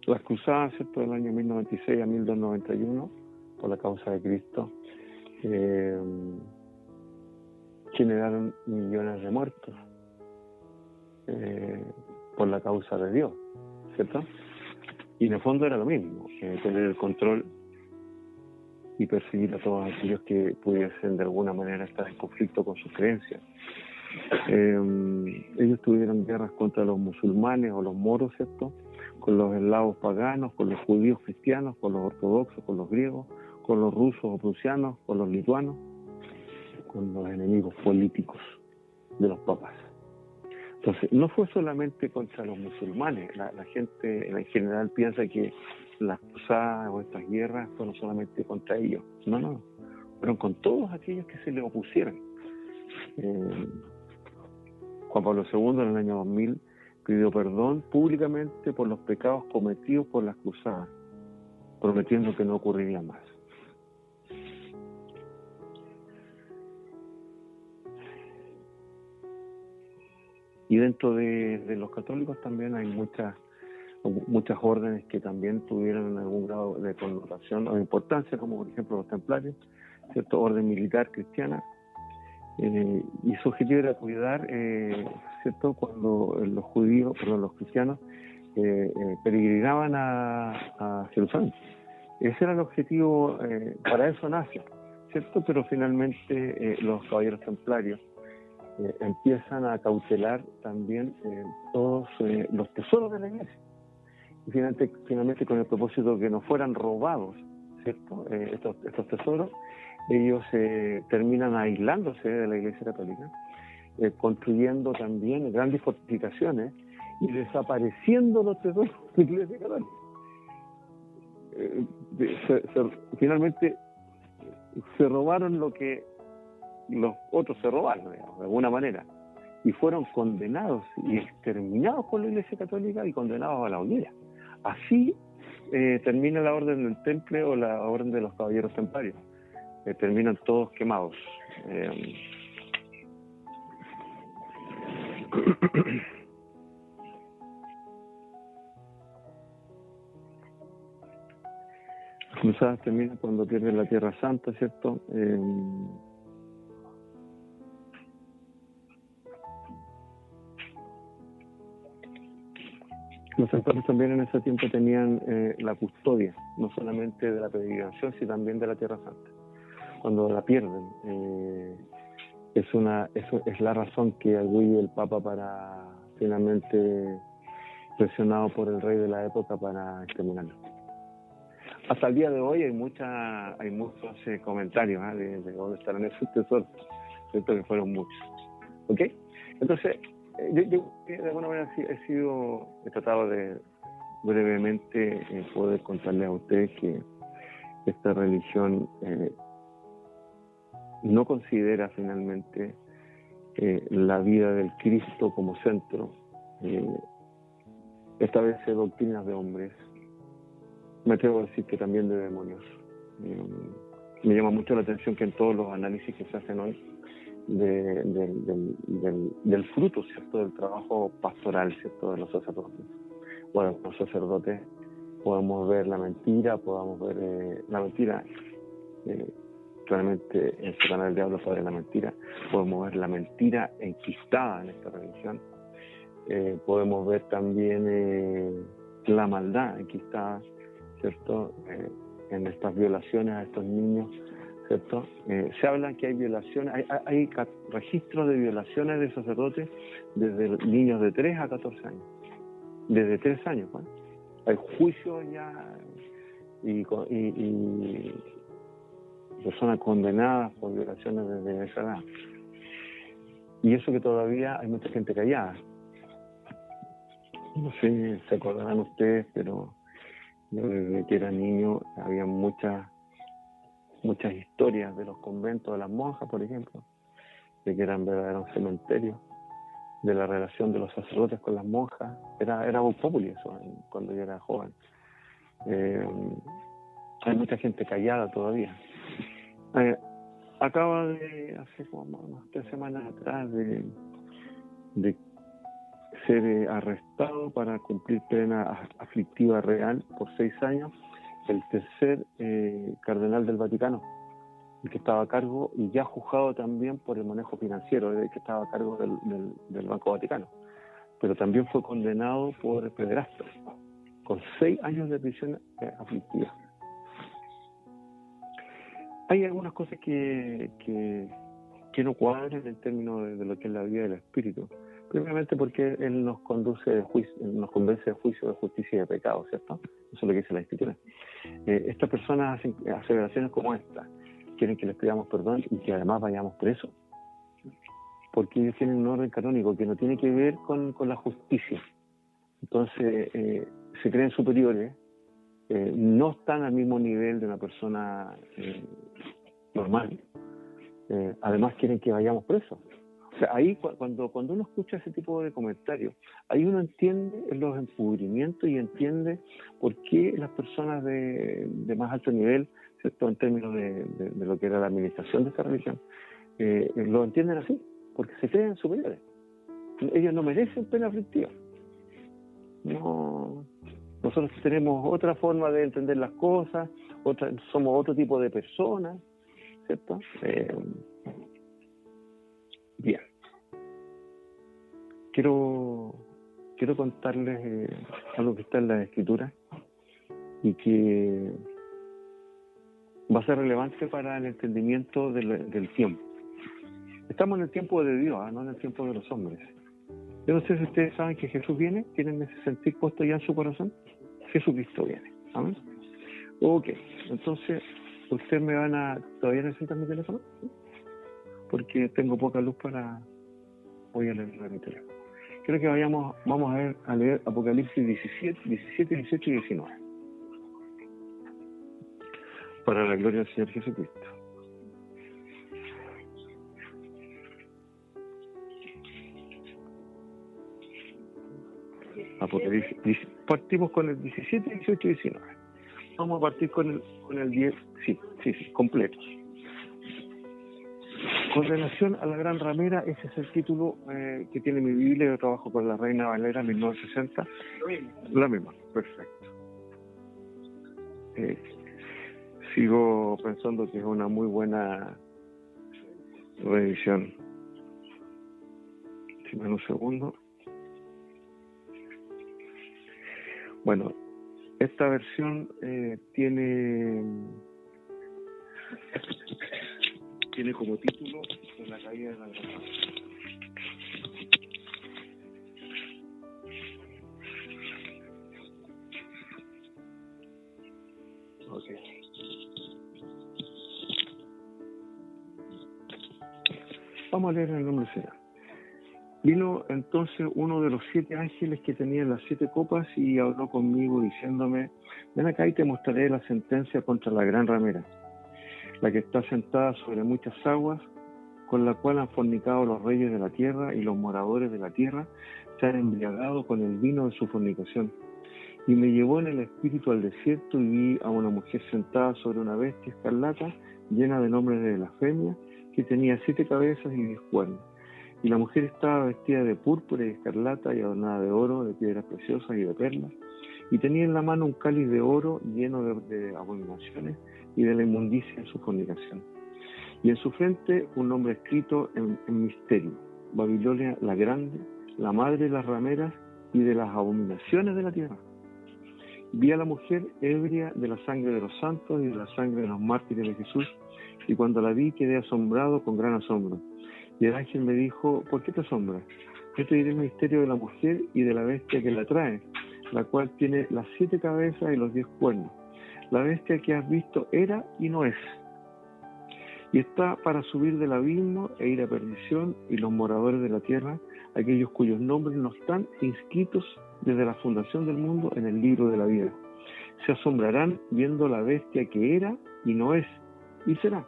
Las cruzadas, ¿cierto?, del año 1096 a 1291, por la causa de Cristo, generaron millones de muertos por la causa de Dios, ¿cierto? Y en el fondo era lo mismo, tener el control y perseguir a todos aquellos que pudiesen de alguna manera estar en conflicto con sus creencias. Ellos tuvieron guerras contra los musulmanes o los moros, ¿cierto?, con los eslavos paganos, con los judíos cristianos, con los ortodoxos, con los griegos, con los rusos o prusianos, con los lituanos, con los enemigos políticos de los papas. Entonces, no fue solamente contra los musulmanes. La gente en general piensa que las cruzadas o estas guerras fueron solamente contra ellos. No, fueron con todos aquellos que se le opusieron. Juan Pablo II en el año 2000 pidió perdón públicamente por los pecados cometidos por las cruzadas, prometiendo que no ocurriría más. Y dentro de los católicos también hay muchas órdenes que también tuvieron algún grado de connotación o de importancia, como por ejemplo los templarios, ¿cierto?, orden militar cristiana, y su objetivo era cuidar, ¿cierto?, cuando los cristianos peregrinaban a Jerusalén. Ese era el objetivo, para eso nace, ¿cierto? Pero finalmente los caballeros templarios empiezan a cautelar también todos los tesoros de la iglesia. Y finalmente con el propósito de que no fueran robados, ¿cierto?, estos tesoros, ellos terminan aislándose de la Iglesia Católica, construyendo también grandes fortificaciones y desapareciendo los tesoros de la Iglesia Católica. Finalmente se robaron lo que los otros se robaron, digamos, de alguna manera. y fueron condenados y exterminados por la Iglesia Católica y condenados a la hoguera. Así termina la Orden del Temple o la Orden de los Caballeros Templarios. Terminan todos quemados. Las cruzadas terminan cuando pierden la Tierra Santa, ¿cierto? Los santuarios también en ese tiempo tenían la custodia, no solamente de la peregrinación, sino también de la Tierra Santa. Cuando la pierden, eso es la razón que arguye el Papa para finalmente, presionado por el rey de la época, para exterminarlo. Hasta el día de hoy hay muchos comentarios de dónde estarán esos tesoros, ¿cierto? Que fueron muchos. ¿Ok? Entonces, yo de alguna manera he tratado de brevemente poder contarles a ustedes que esta religión no considera finalmente la vida del Cristo como centro, establece doctrinas de hombres, me atrevo a decir que también de demonios. Me llama mucho la atención que en todos los análisis que se hacen hoy del fruto, ¿cierto?, del trabajo pastoral, ¿cierto?, de los sacerdotes. Bueno, los sacerdotes podemos ver la mentira, claramente en Satanás el diablo sobre la mentira, podemos ver la mentira enquistada en esta religión, podemos ver también la maldad enquistada, ¿cierto?, en estas violaciones a estos niños, ¿cierto? Se habla que hay violaciones, hay registros de violaciones de sacerdotes desde niños de 3 a 14 años, desde 3 años, ¿no? Hay juicios ya y personas condenadas por violaciones desde esa edad. Y eso que todavía hay mucha gente callada. No sé si se acordarán ustedes, pero yo desde que era niño había muchas historias de los conventos de las monjas, por ejemplo, de que eran verdaderos cementerios, de la relación de los sacerdotes con las monjas. Era muy popular eso cuando yo era joven. Hay mucha gente callada todavía. Acaba de, hace como unas 3 semanas atrás, de ser arrestado para cumplir pena aflictiva real por 6 años, el tercer cardenal del Vaticano, el que estaba a cargo y ya juzgado también por el manejo financiero, el que estaba a cargo del Banco Vaticano, pero también fue condenado por pederasta, con 6 años de prisión aflictiva. Hay algunas cosas que no cuadran en términos de lo que es la vida del espíritu. Primeramente porque él nos convence de juicio, de justicia y de pecado, ¿cierto? Eso es lo que dice la Escritura. Estas personas hacen aseveraciones como esta, quieren que les pidamos perdón y que además vayamos presos, porque ellos tienen un orden canónico que no tiene que ver con la justicia. Entonces se creen superiores, no están al mismo nivel de una persona normal. Además quieren que vayamos presos. O sea, ahí cuando uno escucha ese tipo de comentarios, ahí uno entiende los encubrimientos y entiende por qué las personas de más alto nivel, ¿cierto?, en términos de lo que era la administración de esta religión, lo entienden así, porque se creen superiores. Ellos no merecen pena aflictiva. No, nosotros tenemos otra forma de entender las cosas, somos otro tipo de personas, ¿cierto? Bien. Quiero contarles algo que está en la Escritura y que va a ser relevante para el entendimiento del tiempo. Estamos en el tiempo de Dios, no en el tiempo de los hombres. Yo no sé si ustedes saben que Jesús viene, tienen ese sentir puesto ya en su corazón. Jesucristo viene. ¿Amén? Ok, entonces, ustedes me van a... ¿Todavía necesitan mi teléfono? Porque tengo poca luz voy a leer mi teléfono. Creo que vamos a leer Apocalipsis 17, 18 y 19. Para la gloria del Señor Jesucristo. Apocalipsis. Partimos con el 17, 18 y 19. Vamos a partir con el 10, sí, completos. Con relación a la Gran Ramera, ese es el título que tiene mi Biblia. Yo trabajo con la Reina Valera 1960. Lo mismo. La misma, perfecto. Sigo pensando que es una muy buena reedición. Si me da un segundo. Bueno, esta versión tiene como título La caída de la Gran Ramera. Okay. Vamos a leer en el nombre del Señor. Vino entonces uno de los 7 ángeles que tenían las 7 copas y habló conmigo diciéndome: ven acá y te mostraré la sentencia contra la Gran Ramera, la que está sentada sobre muchas aguas, con la cual han fornicado los reyes de la tierra, y los moradores de la tierra se han embriagado con el vino de su fornicación. Y me llevó en el espíritu al desierto y vi a una mujer sentada sobre una bestia escarlata, llena de nombres de blasfemia, que tenía 7 cabezas y 10 cuernos. Y la mujer estaba vestida de púrpura y escarlata y adornada de oro, de piedras preciosas y de perlas, y tenía en la mano un cáliz de oro lleno de abominaciones y de la inmundicia de su fornicación. Y en su frente un nombre escrito en misterio: Babilonia la Grande, la madre de las rameras y de las abominaciones de la tierra. Vi a la mujer ebria de la sangre de los santos y de la sangre de los mártires de Jesús, y cuando la vi quedé asombrado con gran asombro. Y el ángel me dijo: ¿por qué te asombras? Yo te diré el misterio de la mujer y de la bestia que la trae, la cual tiene las 7 cabezas y los 10 cuernos. La bestia que has visto era y no es, y está para subir del abismo e ir a perdición, y los moradores de la tierra, aquellos cuyos nombres no están inscritos desde la fundación del mundo en el libro de la vida, se asombrarán viendo la bestia que era y no es y será.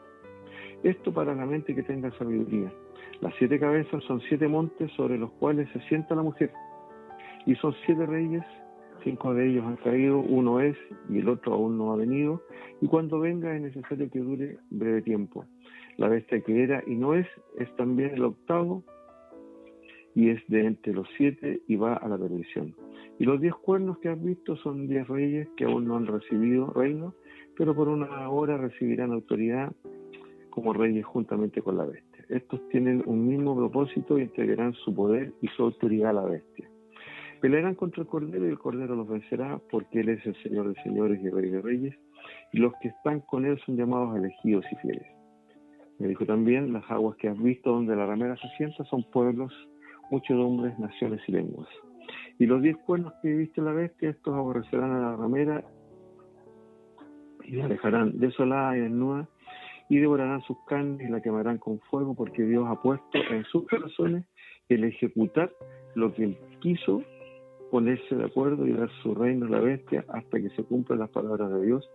Esto para la mente que tenga sabiduría. Las 7 cabezas son 7 montes sobre los cuales se sienta la mujer, y son 7 reyes. 5 de ellos han caído, uno es y el otro aún no ha venido, y cuando venga es necesario que dure breve tiempo. La bestia que era y no es también el octavo, y es de entre los 7 y va a la perdición. Y los 10 cuernos que has visto son 10 reyes que aún no han recibido reino, pero por una hora recibirán autoridad como reyes juntamente con la bestia. Estos tienen un mismo propósito y entregarán su poder y su autoridad a la bestia. Pelearán contra el Cordero y el Cordero los vencerá, porque Él es el Señor de señores y Rey de reyes, y los que están con Él son llamados elegidos y fieles. Me dijo también: las aguas que has visto donde la ramera se sienta son pueblos, muchedumbres, naciones y lenguas. Y los 10 cuernos que viste la bestia, estos aborrecerán a la ramera y la dejarán desolada y desnuda, y devorarán sus carnes y la quemarán con fuego, porque Dios ha puesto en sus corazones el ejecutar lo que Él quiso, ponerse de acuerdo y dar su reino a la bestia hasta que se cumplan las palabras de Dios.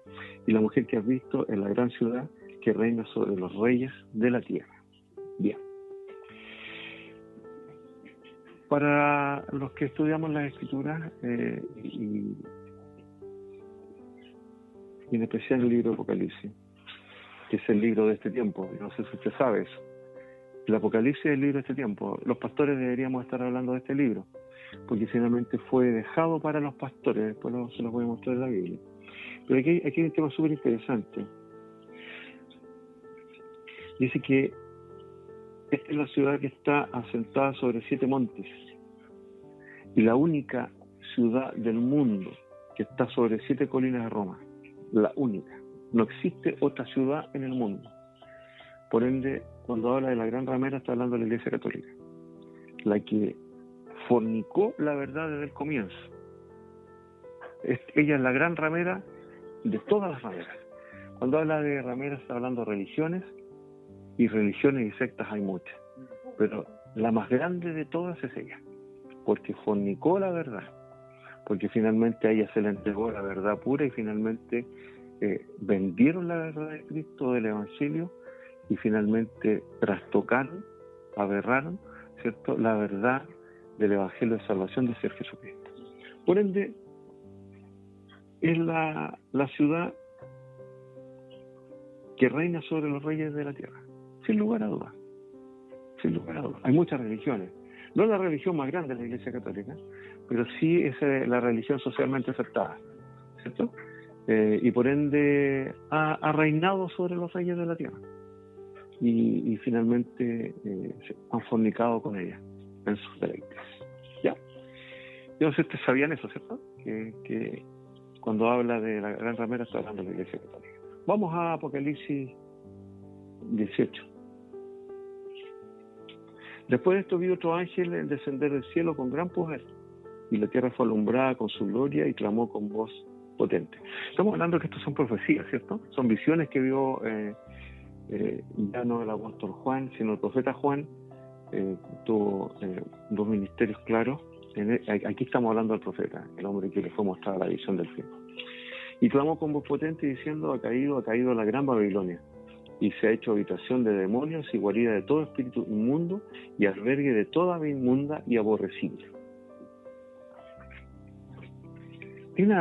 Y la mujer que has visto es la gran ciudad que reina sobre los reyes de la tierra. Bien. Para los que estudiamos las Escrituras y en especial el libro de Apocalipsis, que es el libro de este tiempo, no sé si usted sabe eso. El Apocalipsis es el libro de este tiempo. Los pastores deberíamos estar hablando de este libro, porque finalmente fue dejado para los pastores. Después se los voy a mostrar en la Biblia. Pero aquí hay un tema súper interesante. Dice que esta es la ciudad que está asentada sobre 7 montes, y la única ciudad del mundo que está sobre 7 colinas de Roma. La única. No existe otra ciudad en el mundo. Por ende, cuando habla de la Gran Ramera, está hablando de la Iglesia Católica, la que fornicó la verdad desde el comienzo. Ella es la Gran Ramera de todas las rameras. Cuando habla de rameras, está hablando de religiones y sectas hay muchas, pero la más grande de todas es ella, porque fornicó la verdad, porque finalmente a ella se le entregó la verdad pura, y finalmente vendieron la verdad de Cristo, del Evangelio, y finalmente trastocaron, aberraron, ¿cierto?, la verdad del Evangelio de salvación del Señor Jesucristo. Por ende, es la ciudad que reina sobre los reyes de la tierra, sin lugar a dudas. Sin lugar a dudas. Hay muchas religiones. No es la religión más grande de la Iglesia Católica, pero sí es la religión socialmente aceptada, ¿cierto? Y por ende ha reinado sobre los reyes de la tierra. Y finalmente se han fornicado con ella en sus deleites. ¿Ya? Yo no sé si ustedes sabían eso, ¿cierto? Que cuando habla de la gran ramera está hablando de la Iglesia Católica. Vamos a Apocalipsis 18. Después de esto vi otro ángel descender del cielo con gran poder, y la tierra fue alumbrada con su gloria y clamó con voz potente. Estamos hablando que estos son profecías, ¿cierto? Son visiones que vio ya no el apóstol Juan, sino el profeta Juan. Tuvo dos ministerios claros. Aquí estamos hablando del profeta, el hombre que le fue mostrada la visión del cielo. Y clamó con voz potente diciendo: ha caído la gran Babilonia, y se ha hecho habitación de demonios y guarida de todo espíritu inmundo y albergue de toda ave inmunda y aborrecible. Tiene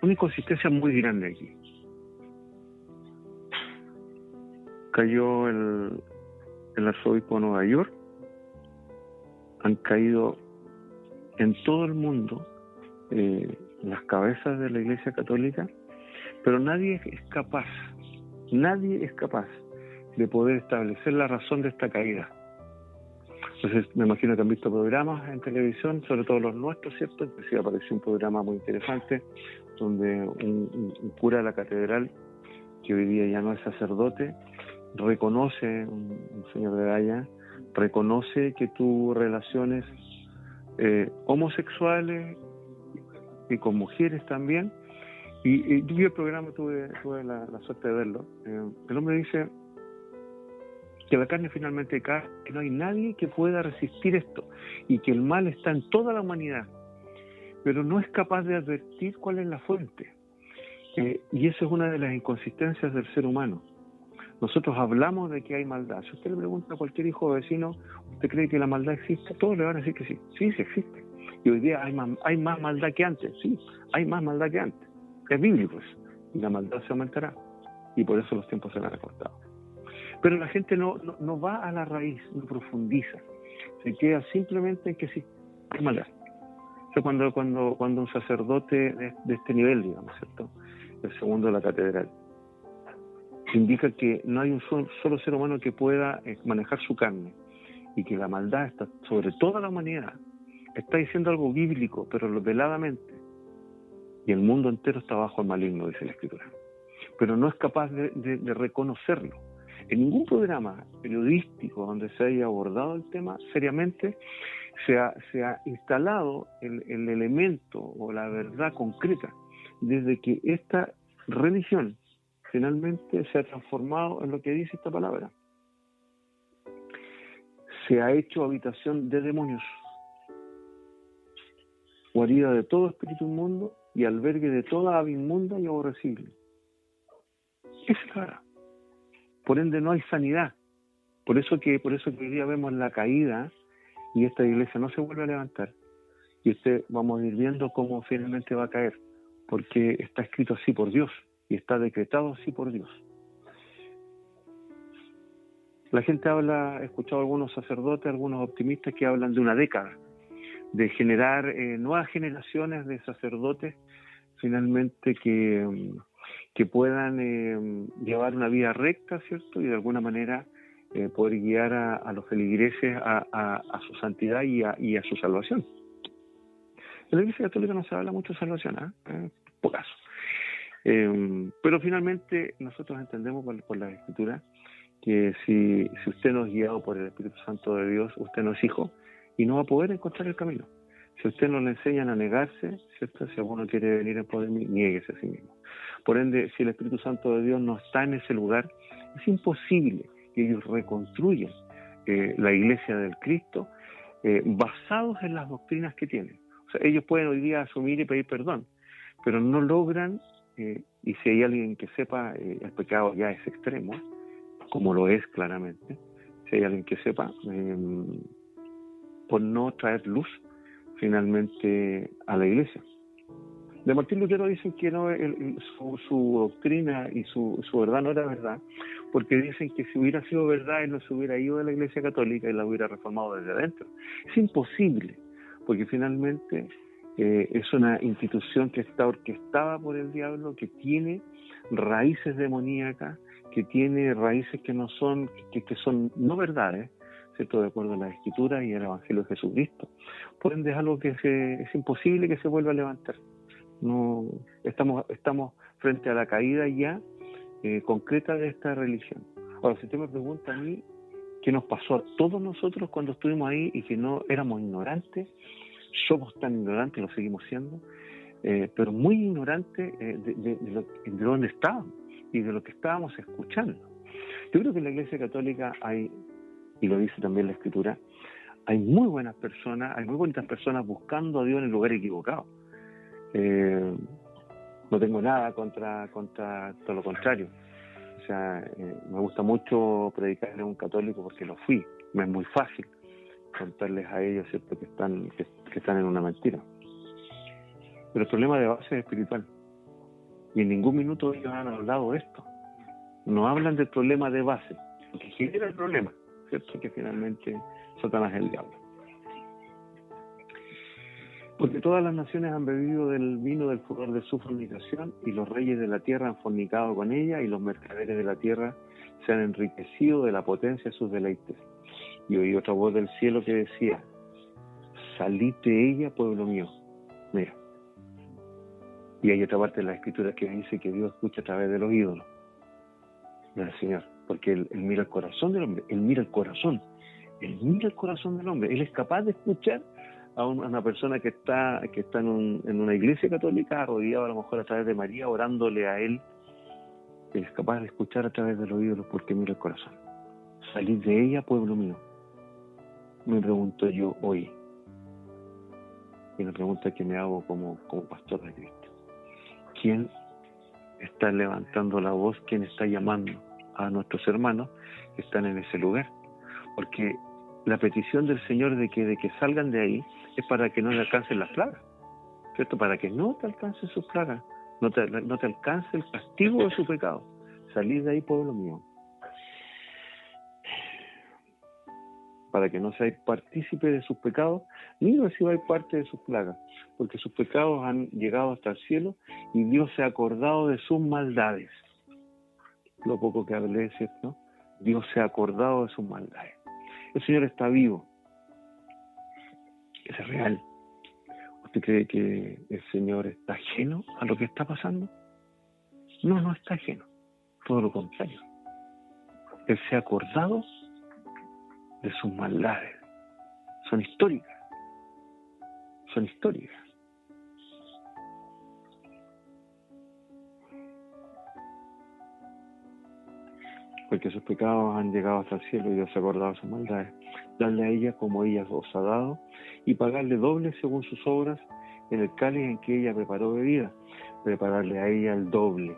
una inconsistencia muy grande aquí. Cayó el arzobispo de Nueva York, han caído en todo el mundo las cabezas de la Iglesia Católica, pero nadie es capaz de poder establecer la razón de esta caída. Entonces, me imagino que han visto programas en televisión, sobre todo los nuestros, ¿cierto? Inclusive apareció un programa muy interesante donde un cura de la catedral, que hoy día ya no es sacerdote, reconoce, un señor de allá, reconoce que tuvo relaciones homosexuales y con mujeres también. Y yo vi el programa, tuve la suerte de verlo. El hombre dice que la carne finalmente cae, que no hay nadie que pueda resistir esto y que el mal está en toda la humanidad, pero no es capaz de advertir cuál es la fuente. Y esa es una de las inconsistencias del ser humano. Nosotros hablamos de que hay maldad. Si usted le pregunta a cualquier hijo vecino, ¿usted cree que la maldad existe? Todos le van a decir que sí. Sí, sí existe. Y hoy día hay más maldad que antes. Sí, hay más maldad que antes. Es bíblico eso. Y la maldad se aumentará. Y por eso los tiempos se han acortado. Pero la gente no va a la raíz, no profundiza. Se queda simplemente en que sí, hay maldad. O sea, cuando un sacerdote de este nivel, digamos, ¿cierto? El segundo de la catedral, indica que no hay un solo ser humano que pueda manejar su carne y que la maldad está sobre toda la humanidad. Está diciendo algo bíblico, pero veladamente. Y el mundo entero está bajo el maligno, dice la Escritura. Pero no es capaz de reconocerlo. En ningún programa periodístico donde se haya abordado el tema seriamente se ha instalado el elemento o la verdad concreta desde que esta religión finalmente se ha transformado en lo que dice esta palabra. Se ha hecho habitación de demonios, guarida de todo espíritu inmundo y albergue de toda ave inmunda y aborrecible. Esa es la verdad. Por ende no hay sanidad. Por eso que hoy día vemos la caída y esta iglesia no se vuelve a levantar. Y vamos a ir viendo cómo finalmente va a caer, porque está escrito así por Dios y está decretado así por Dios. La gente he escuchado algunos sacerdotes, algunos optimistas que hablan de una década, de generar nuevas generaciones de sacerdotes finalmente que puedan llevar una vida recta, ¿cierto? Y de alguna manera poder guiar a los feligreses a su santidad y a su salvación. En la Iglesia Católica no se habla mucho de salvación, pocas. Pero finalmente nosotros entendemos por la Escritura que si usted no es guiado por el Espíritu Santo de Dios, usted no es hijo y no va a poder encontrar el camino. Si usted no le enseñan a negarse, ¿cierto? Si alguno quiere venir en pos de mí, niéguese a sí mismo. Por ende, si el Espíritu Santo de Dios no está en ese lugar, es imposible que ellos reconstruyan la iglesia del Cristo basados en las doctrinas que tienen. O sea, ellos pueden hoy día asumir y pedir perdón, pero no logran, y si hay alguien que sepa, el pecado ya es extremo, como lo es claramente, si hay alguien que sepa, por no traer luz finalmente a la iglesia. De Martín Lutero dicen que no, su doctrina y su verdad no era verdad, porque dicen que si hubiera sido verdad, él no se hubiera ido de la Iglesia Católica y la hubiera reformado desde adentro. Es imposible, porque finalmente es una institución que está orquestada por el diablo, que tiene raíces demoníacas, que tiene raíces que no son, que son no verdades, ¿cierto? De acuerdo a la Escritura y al Evangelio de Jesucristo. Por ende, es algo que es imposible que se vuelva a levantar. No, estamos frente a la caída ya concreta de esta religión. Ahora, si usted me pregunta a mí qué nos pasó a todos nosotros cuando estuvimos ahí y que no éramos ignorantes, somos tan ignorantes, lo seguimos siendo, pero muy ignorantes de dónde estábamos y de lo que estábamos escuchando. Yo creo que en la Iglesia Católica hay, y lo dice también la Escritura, hay muy buenas personas, hay muy bonitas personas buscando a Dios en el lugar equivocado. No tengo nada contra todo lo contrario. O sea, me gusta mucho predicarle a un católico porque lo fui. Me es muy fácil contarles a ellos, ¿cierto?, que están en una mentira. Pero el problema de base es espiritual. Y en ningún minuto ellos han hablado de esto. No hablan del problema de base, lo que genera el problema, ¿cierto?, que finalmente Satanás es el diablo. Porque todas las naciones han bebido del vino del furor de su fornicación, y los reyes de la tierra han fornicado con ella, y los mercaderes de la tierra se han enriquecido de la potencia de sus deleites. Y oí otra voz del cielo que decía: salid de ella, pueblo mío. Mira. Y hay otra parte de la Escritura que dice que Dios escucha a través de los ídolos del Señor, porque él mira el corazón del hombre, Él mira el corazón del hombre. Él es capaz de escuchar a una persona que está en una iglesia católica, arrodillado a lo mejor a través de María, orándole a Él. Él es capaz de escuchar a través de los ídolos porque mira el corazón. Salid de ella, pueblo mío. Me pregunto yo hoy, y una pregunta que me hago como pastor de Cristo: ¿quién está levantando la voz? ¿Quién está llamando a nuestros hermanos que están en ese lugar? Porque la petición del Señor de que salgan de ahí es para que no le alcancen las plagas, ¿cierto? Para que no te alcancen sus plagas, no te alcance el castigo de su pecado. Salid de ahí, pueblo mío, para que no seáis partícipe de sus pecados, ni recibáis parte de sus plagas, porque sus pecados han llegado hasta el cielo, y Dios se ha acordado de sus maldades. Lo poco que hablé, ¿cierto? Dios se ha acordado de sus maldades. El Señor está vivo. Es real. ¿Usted cree que el Señor está ajeno a lo que está pasando? No está ajeno. Todo lo contrario. Él se ha acordado de sus maldades. Son históricas. Porque sus pecados han llegado hasta el cielo y Dios se ha acordado de sus maldades. Darle a ella como ella os ha dado, y pagarle doble según sus obras en el cáliz en que ella preparó bebida. Prepararle a ella el doble.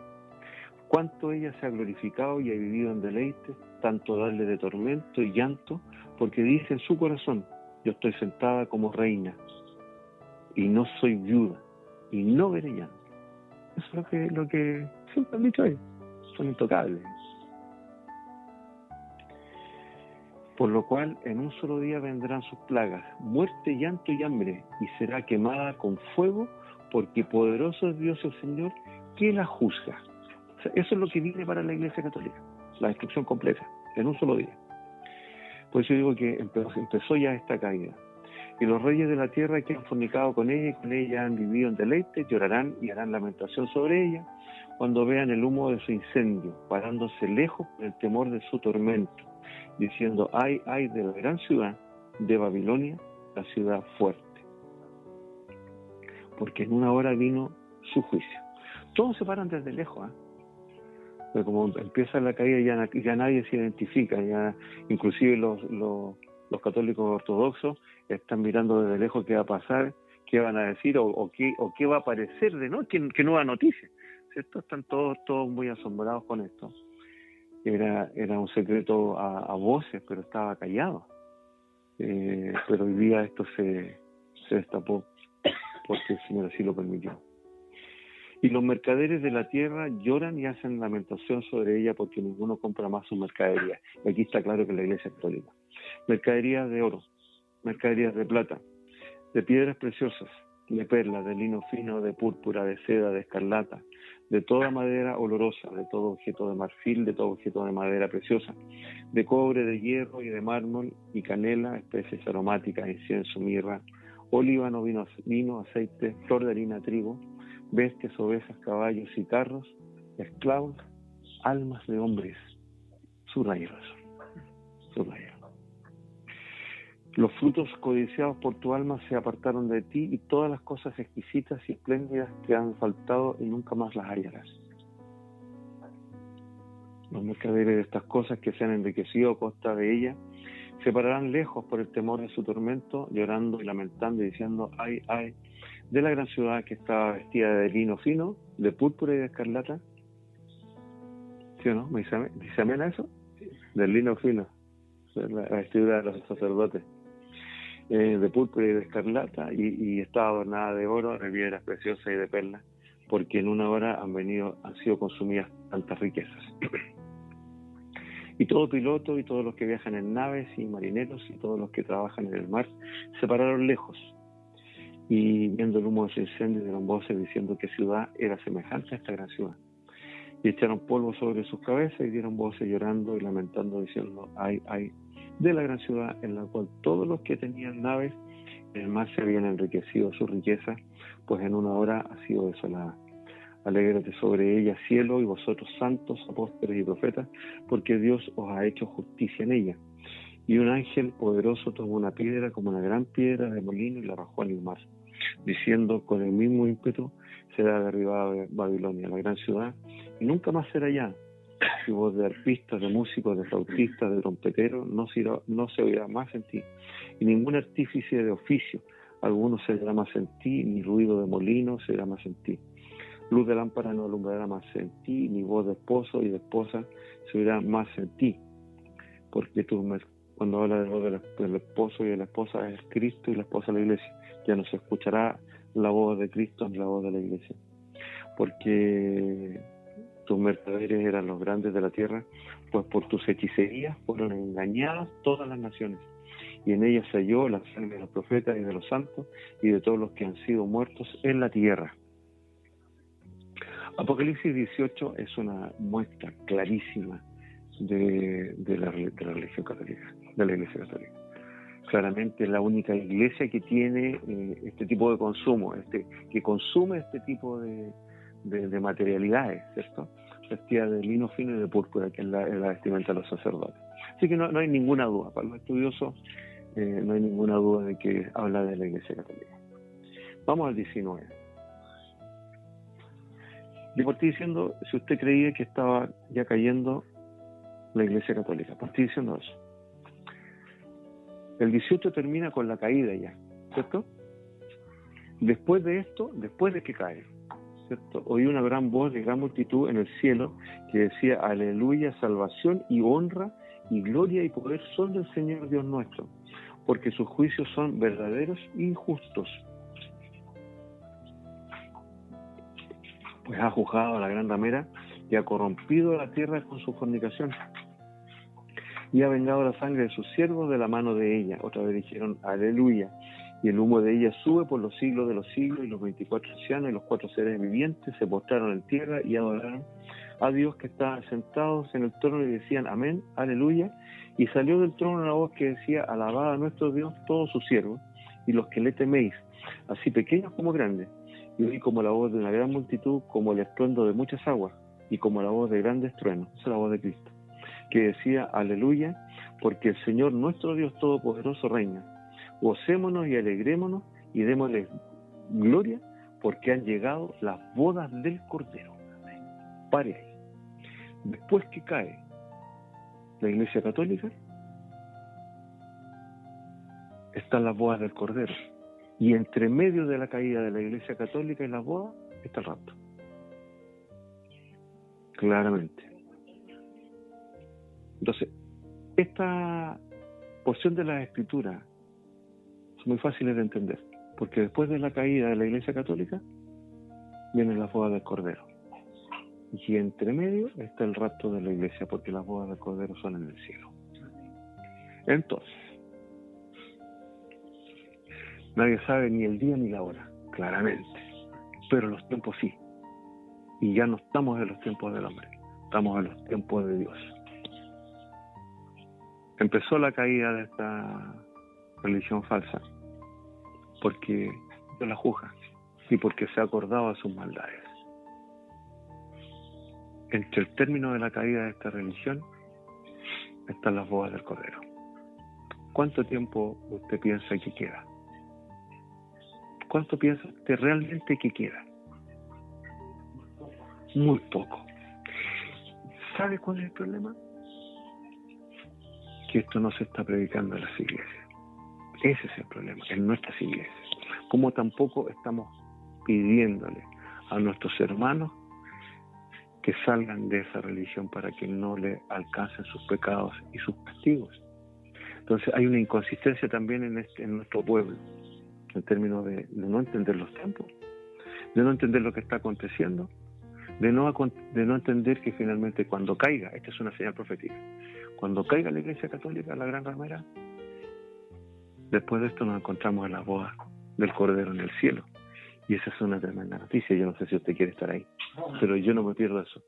Cuánto ella se ha glorificado y ha vivido en deleite, tanto darle de tormento y llanto, porque dice en su corazón: yo estoy sentada como reina, y no soy viuda, y no veré llanto. Eso es lo que siempre han dicho ellos. Son intocables. Por lo cual en un solo día vendrán sus plagas, muerte, llanto y hambre, y será quemada con fuego, porque poderoso es Dios el Señor, que la juzga. O sea, eso es lo que viene para la Iglesia Católica, la destrucción completa, en un solo día. Por eso digo que empezó ya esta caída. Y los reyes de la tierra que han fornicado con ella y con ella han vivido en deleite, llorarán y harán lamentación sobre ella cuando vean el humo de su incendio, parándose lejos por el temor de su tormento, diciendo: ay de la gran ciudad de Babilonia, la ciudad fuerte, porque en una hora vino su juicio. Todos se paran desde lejos, pero como empieza la caída ya nadie se identifica, ya inclusive los católicos ortodoxos están mirando desde lejos qué va a pasar, qué van a decir o qué va a aparecer de noche, qué nueva noticia, ¿cierto? Están todos muy asombrados con esto. Era un secreto a voces, pero estaba callado. pero hoy día esto se destapó porque el Señor así lo permitió. Y los mercaderes de la tierra lloran y hacen lamentación sobre ella porque ninguno compra más sus mercaderías. Y aquí está claro que la Iglesia Católica. Mercaderías de oro, mercaderías de plata, de piedras preciosas, de perlas, de lino fino, de púrpura, de seda, de escarlata, de toda madera olorosa, de todo objeto de marfil, de todo objeto de madera preciosa, de cobre, de hierro y de mármol y canela, especies aromáticas, incienso, mirra, olíbano, vino, aceite, flor de harina, trigo, bestias, ovejas, caballos y carros, esclavos, almas de hombres. Subrayalo eso. Subrayalo. Los frutos codiciados por tu alma se apartaron de ti y todas las cosas exquisitas y espléndidas te han faltado y nunca más las hallarás. Los mercaderes de estas cosas que se han enriquecido a costa de ella se pararán lejos por el temor de su tormento, llorando y lamentando y diciendo: ay, ay, de la gran ciudad que estaba vestida de lino fino, de púrpura y de escarlata. ¿Sí o no? ¿Me dice amén a eso? Sí. Del lino fino, la vestidura de los sacerdotes, de púrpura y de escarlata, y estaba adornada de oro, de piedras preciosas y de perlas, porque en una hora han sido consumidas tantas riquezas. Y todo piloto y todos los que viajan en naves y marineros y todos los que trabajan en el mar se pararon lejos, y viendo el humo de ese incendio dieron voces diciendo que ciudad era semejante a esta gran ciudad. Y echaron polvo sobre sus cabezas y dieron voces llorando y lamentando diciendo: ay, ay, de la gran ciudad en la cual todos los que tenían naves en el mar se habían enriquecido su riqueza, pues en una hora ha sido desolada. Alégrate sobre ella, cielo, y vosotros santos, apóstoles y profetas, porque Dios os ha hecho justicia en ella. Y un ángel poderoso tomó una piedra como una gran piedra de molino y la arrojó en el mar, diciendo: con el mismo ímpetu será derribada Babilonia, la gran ciudad, y nunca más será ya. Y voz de arpistas, de músicos, de flautistas, de trompeteros, no se oirá más en ti. Y ningún artífice de oficio alguno se oirá más en ti, ni ruido de molino se oirá más en ti. Luz de lámpara no alumbrará más en ti, ni voz de esposo y de esposa se oirá más en ti. Porque cuando habla de voz del esposo y de la esposa es Cristo y la esposa la iglesia. Ya no se escuchará la voz de Cristo ni la voz de la iglesia. Porque tus mercaderes eran los grandes de la tierra, pues por tus hechicerías fueron engañadas todas las naciones. Y en ellas se halló la sangre de los profetas y de los santos y de todos los que han sido muertos en la tierra. Apocalipsis 18 es una muestra clarísima de la religión católica, de la Iglesia Católica. Claramente es la única iglesia que tiene este tipo de consumo, que consume este tipo de materialidades, ¿cierto? Vestida de lino fino y de púrpura, que es la vestimenta de los sacerdotes. Así que no hay ninguna duda, para los estudiosos no hay ninguna duda de que habla de la Iglesia Católica. Vamos al 19. Yo partí diciendo, si usted creía que estaba ya cayendo la Iglesia Católica, partí diciendo eso. El 18 termina con la caída ya, ¿cierto? Después de esto, después de que cae, ¿cierto? Oí una gran voz de gran multitud en el cielo que decía: aleluya, salvación y honra y gloria y poder son del Señor Dios nuestro, porque sus juicios son verdaderos y justos. Pues ha juzgado a la gran ramera y ha corrompido la tierra con su fornicación, y ha vengado la sangre de sus siervos de la mano de ella. Otra vez dijeron: aleluya. Y el humo de ella sube por los siglos de los siglos, y los 24 ancianos y los 4 seres vivientes se postraron en tierra y adoraron a Dios que estaba sentados en el trono, y decían: amén, aleluya. Y salió del trono una voz que decía: alabad a nuestro Dios todos sus siervos y los que le teméis, así pequeños como grandes. Y oí como la voz de una gran multitud, como el estruendo de muchas aguas, y como la voz de grandes truenos. Esa es la voz de Cristo, que decía: aleluya, porque el Señor nuestro Dios Todopoderoso reina. Gocémonos y alegrémonos y démosle gloria, porque han llegado las bodas del Cordero. Pare ahí. Después que cae la Iglesia Católica, están las bodas del Cordero. Y entre medio de la caída de la Iglesia Católica y las bodas está el rapto. Claramente. Entonces, esta porción de las Escrituras son muy fáciles de entender, porque después de la caída de la Iglesia Católica vienen las bodas del Cordero. Y entre medio está el rapto de la Iglesia, porque las bodas del Cordero son en el cielo. Entonces, nadie sabe ni el día ni la hora, claramente, pero los tiempos sí. Y ya no estamos en los tiempos del hombre, estamos en los tiempos de Dios. Empezó la caída de esta religión falsa porque Dios la juzga y porque se ha acordado de sus maldades. Entre el término de la caída de esta religión están las bodas del Cordero. ¿Cuánto tiempo usted piensa que queda? ¿Cuánto piensa usted realmente que queda? Muy poco. ¿Sabe cuál es el problema? Que esto no se está predicando en las iglesias. Ese es el problema, en nuestras iglesias. Como tampoco estamos pidiéndole a nuestros hermanos que salgan de esa religión para que no le alcancen sus pecados y sus castigos. Entonces hay una inconsistencia también en nuestro pueblo, en términos de no entender los tiempos, de no entender lo que está aconteciendo, de no entender que finalmente cuando caiga, esta es una señal profética, cuando caiga la Iglesia Católica, la gran ramera, después de esto nos encontramos en las bodas del Cordero en el cielo. Y esa es una tremenda noticia. Yo no sé si usted quiere estar ahí, pero yo no me pierdo eso.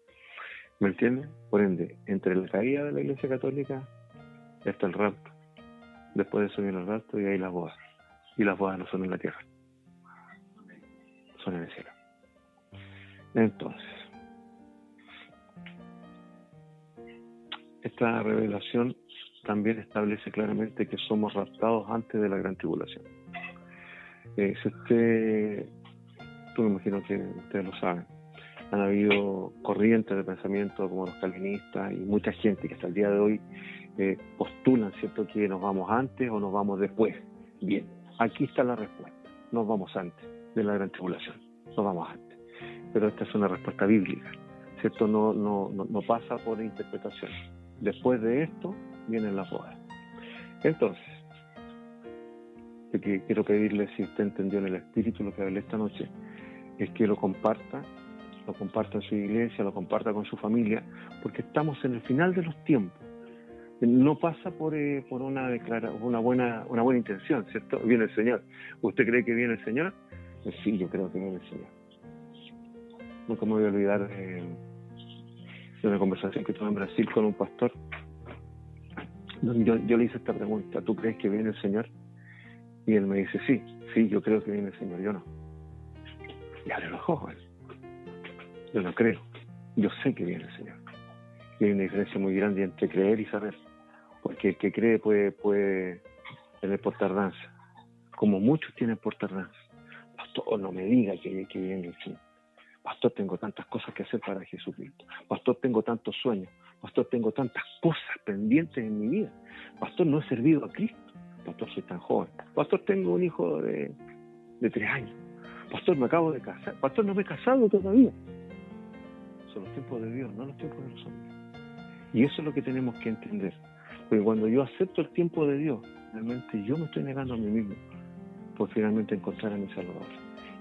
¿Me entiende? Por ende, entre la caída de la Iglesia Católica está el rapto. Después de eso viene el rapto y ahí las bodas. Y las bodas no son en la tierra, son en el cielo. Entonces, esta revelación también establece claramente que somos raptados antes de la gran tribulación. Si tú me imagino que ustedes lo saben, han habido corrientes de pensamiento como los calvinistas y mucha gente que hasta el día de hoy postulan, ¿cierto?, que nos vamos antes o nos vamos después. Bien, aquí está la respuesta. Nos vamos antes de la gran tribulación, nos vamos antes. Pero esta es una respuesta bíblica, ¿cierto? No pasa por interpretación. Después de esto vienen las bodas. Entonces, lo que quiero pedirle, si usted entendió en el espíritu lo que hablé esta noche, es que lo comparta en su iglesia, lo comparta con su familia, porque estamos en el final de los tiempos. No pasa por una buena intención, ¿cierto? Viene el Señor. ¿Usted cree que viene el Señor? Pues sí, yo creo que viene el Señor. Nunca me voy a olvidar de una conversación que tuve en Brasil con un pastor. Yo le hice esta pregunta: ¿tú crees que viene el Señor? Y él me dice: sí, yo creo que viene el Señor, yo no. Y abre los ojos. Yo no creo, yo sé que viene el Señor. Y hay una diferencia muy grande entre creer y saber, porque el que cree puede tener por tardanza, como muchos tienen por tardanza. Pastor, no me diga que viene el Señor. Pastor, tengo tantas cosas que hacer para Jesucristo. Pastor, tengo tantos sueños. Pastor, tengo tantas cosas pendientes en mi vida. Pastor, no he servido a Cristo. Pastor, soy tan joven. Pastor, tengo un hijo de 3 años. Pastor, me acabo de casar. Pastor, no me he casado todavía. Son los tiempos de Dios, no los tiempos de los hombres. Y eso es lo que tenemos que entender. Porque cuando yo acepto el tiempo de Dios, realmente yo me estoy negando a mí mismo por finalmente encontrar a mi Salvador.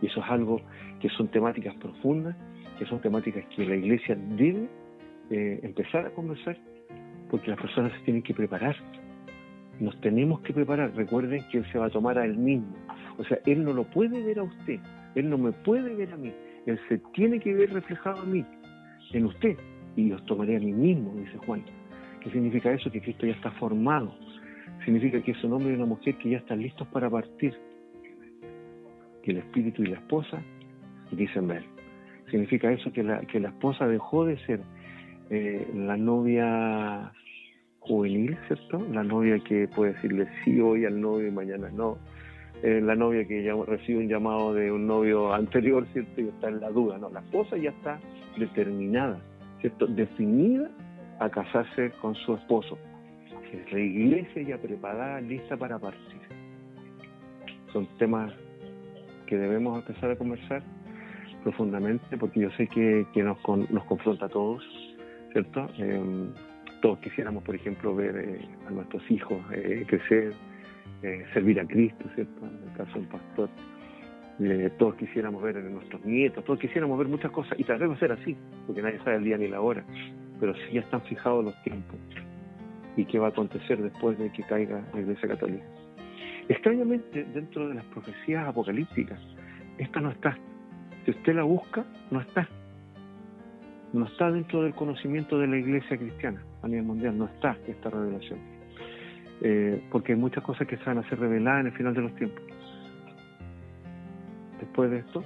Y eso es algo que son temáticas profundas, que son temáticas que la iglesia debe empezar a conversar, porque las personas se tienen que preparar. Nos tenemos que preparar. Recuerden que Él se va a tomar a Él mismo. O sea, Él no lo puede ver a usted, Él no me puede ver a mí, Él se tiene que ver reflejado en mí, en usted, y os tomaré a mí mismo, dice Juan. ¿Qué significa eso? Que Cristo ya está formado. Significa que es un hombre y una mujer que ya están listos para partir, que el espíritu y la esposa dicen ver. Significa eso que la esposa dejó de ser la novia juvenil, ¿cierto? La novia que puede decirle sí hoy al novio y mañana no. La novia que ya recibe un llamado de un novio anterior, ¿cierto? Y está en la duda. No, la esposa ya está determinada, ¿cierto? Definida a casarse con su esposo. Es la iglesia ya preparada, lista para partir. Son temas que debemos empezar a conversar profundamente, porque yo sé que nos confronta a todos, ¿cierto? Todos quisiéramos, por ejemplo, ver a nuestros hijos crecer servir a Cristo, ¿cierto? En el caso de un pastor, todos quisiéramos ver en nuestros nietos, todos quisiéramos ver muchas cosas, y tal vez va a ser así, porque nadie sabe el día ni la hora, pero sí ya están fijados los tiempos y qué va a acontecer después de que caiga la Iglesia Católica. Extrañamente, dentro de las profecías apocalípticas, esta no está. Si usted la busca, no está. No está dentro del conocimiento de la Iglesia cristiana a nivel mundial, no está esta revelación. Porque hay muchas cosas que se van a ser reveladas en el final de los tiempos. Después de esto,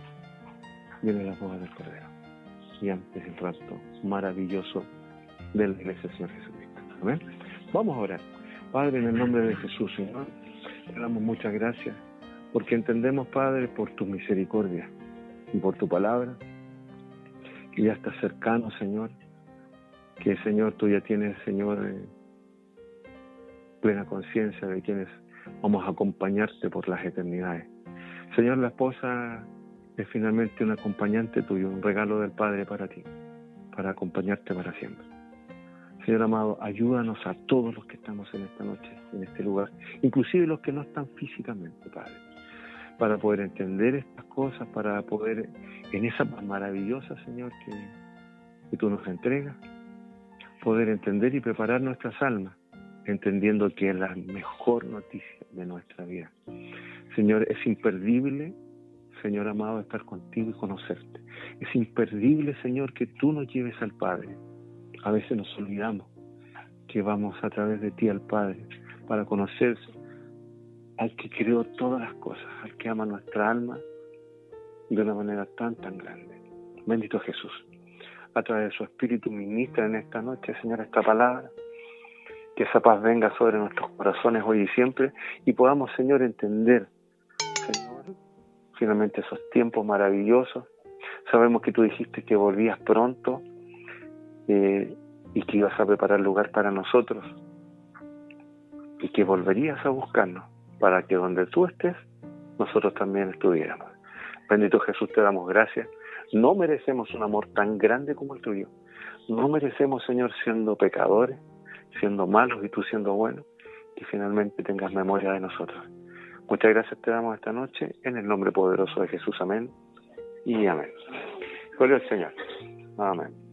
viene la boda del Cordero. Y antes el rapto maravilloso de la Iglesia del Señor Jesucristo. Amén. Vamos a orar. Padre, en el nombre de Jesús, Señor, te damos muchas gracias, porque entendemos, Padre, por tu misericordia y por tu palabra, que ya estás cercano, Señor, que, Señor, tú ya tienes, Señor, plena conciencia de quienes vamos a acompañarte por las eternidades. Señor, la esposa es finalmente un acompañante tuyo, un regalo del Padre para ti, para acompañarte para siempre. Señor amado, ayúdanos a todos los que estamos en esta noche, en este lugar, inclusive los que no están físicamente, Padre, para poder entender estas cosas, para poder, en esa paz maravillosa, Señor, que tú nos entregas, poder entender y preparar nuestras almas, entendiendo que es la mejor noticia de nuestra vida. Señor, es imperdible, Señor amado, estar contigo y conocerte. Es imperdible, Señor, que tú nos lleves al Padre. A veces nos olvidamos que vamos a través de ti al Padre para conocer al que creó todas las cosas, al que ama nuestra alma de una manera tan grande. Bendito Jesús. A través de su Espíritu ministra en esta noche, Señor, esta palabra. Que esa paz venga sobre nuestros corazones hoy y siempre y podamos, Señor, entender, Señor, finalmente esos tiempos maravillosos. Sabemos que tú dijiste que volvías pronto y que ibas a preparar lugar para nosotros y que volverías a buscarnos para que donde tú estés, nosotros también estuviéramos. Bendito Jesús, te damos gracias. No merecemos un amor tan grande como el tuyo. No merecemos, Señor, siendo pecadores, siendo malos y tú siendo bueno, que finalmente tengas memoria de nosotros. Muchas gracias te damos esta noche, en el nombre poderoso de Jesús. Amén y amén. Gloria al Señor. Amén.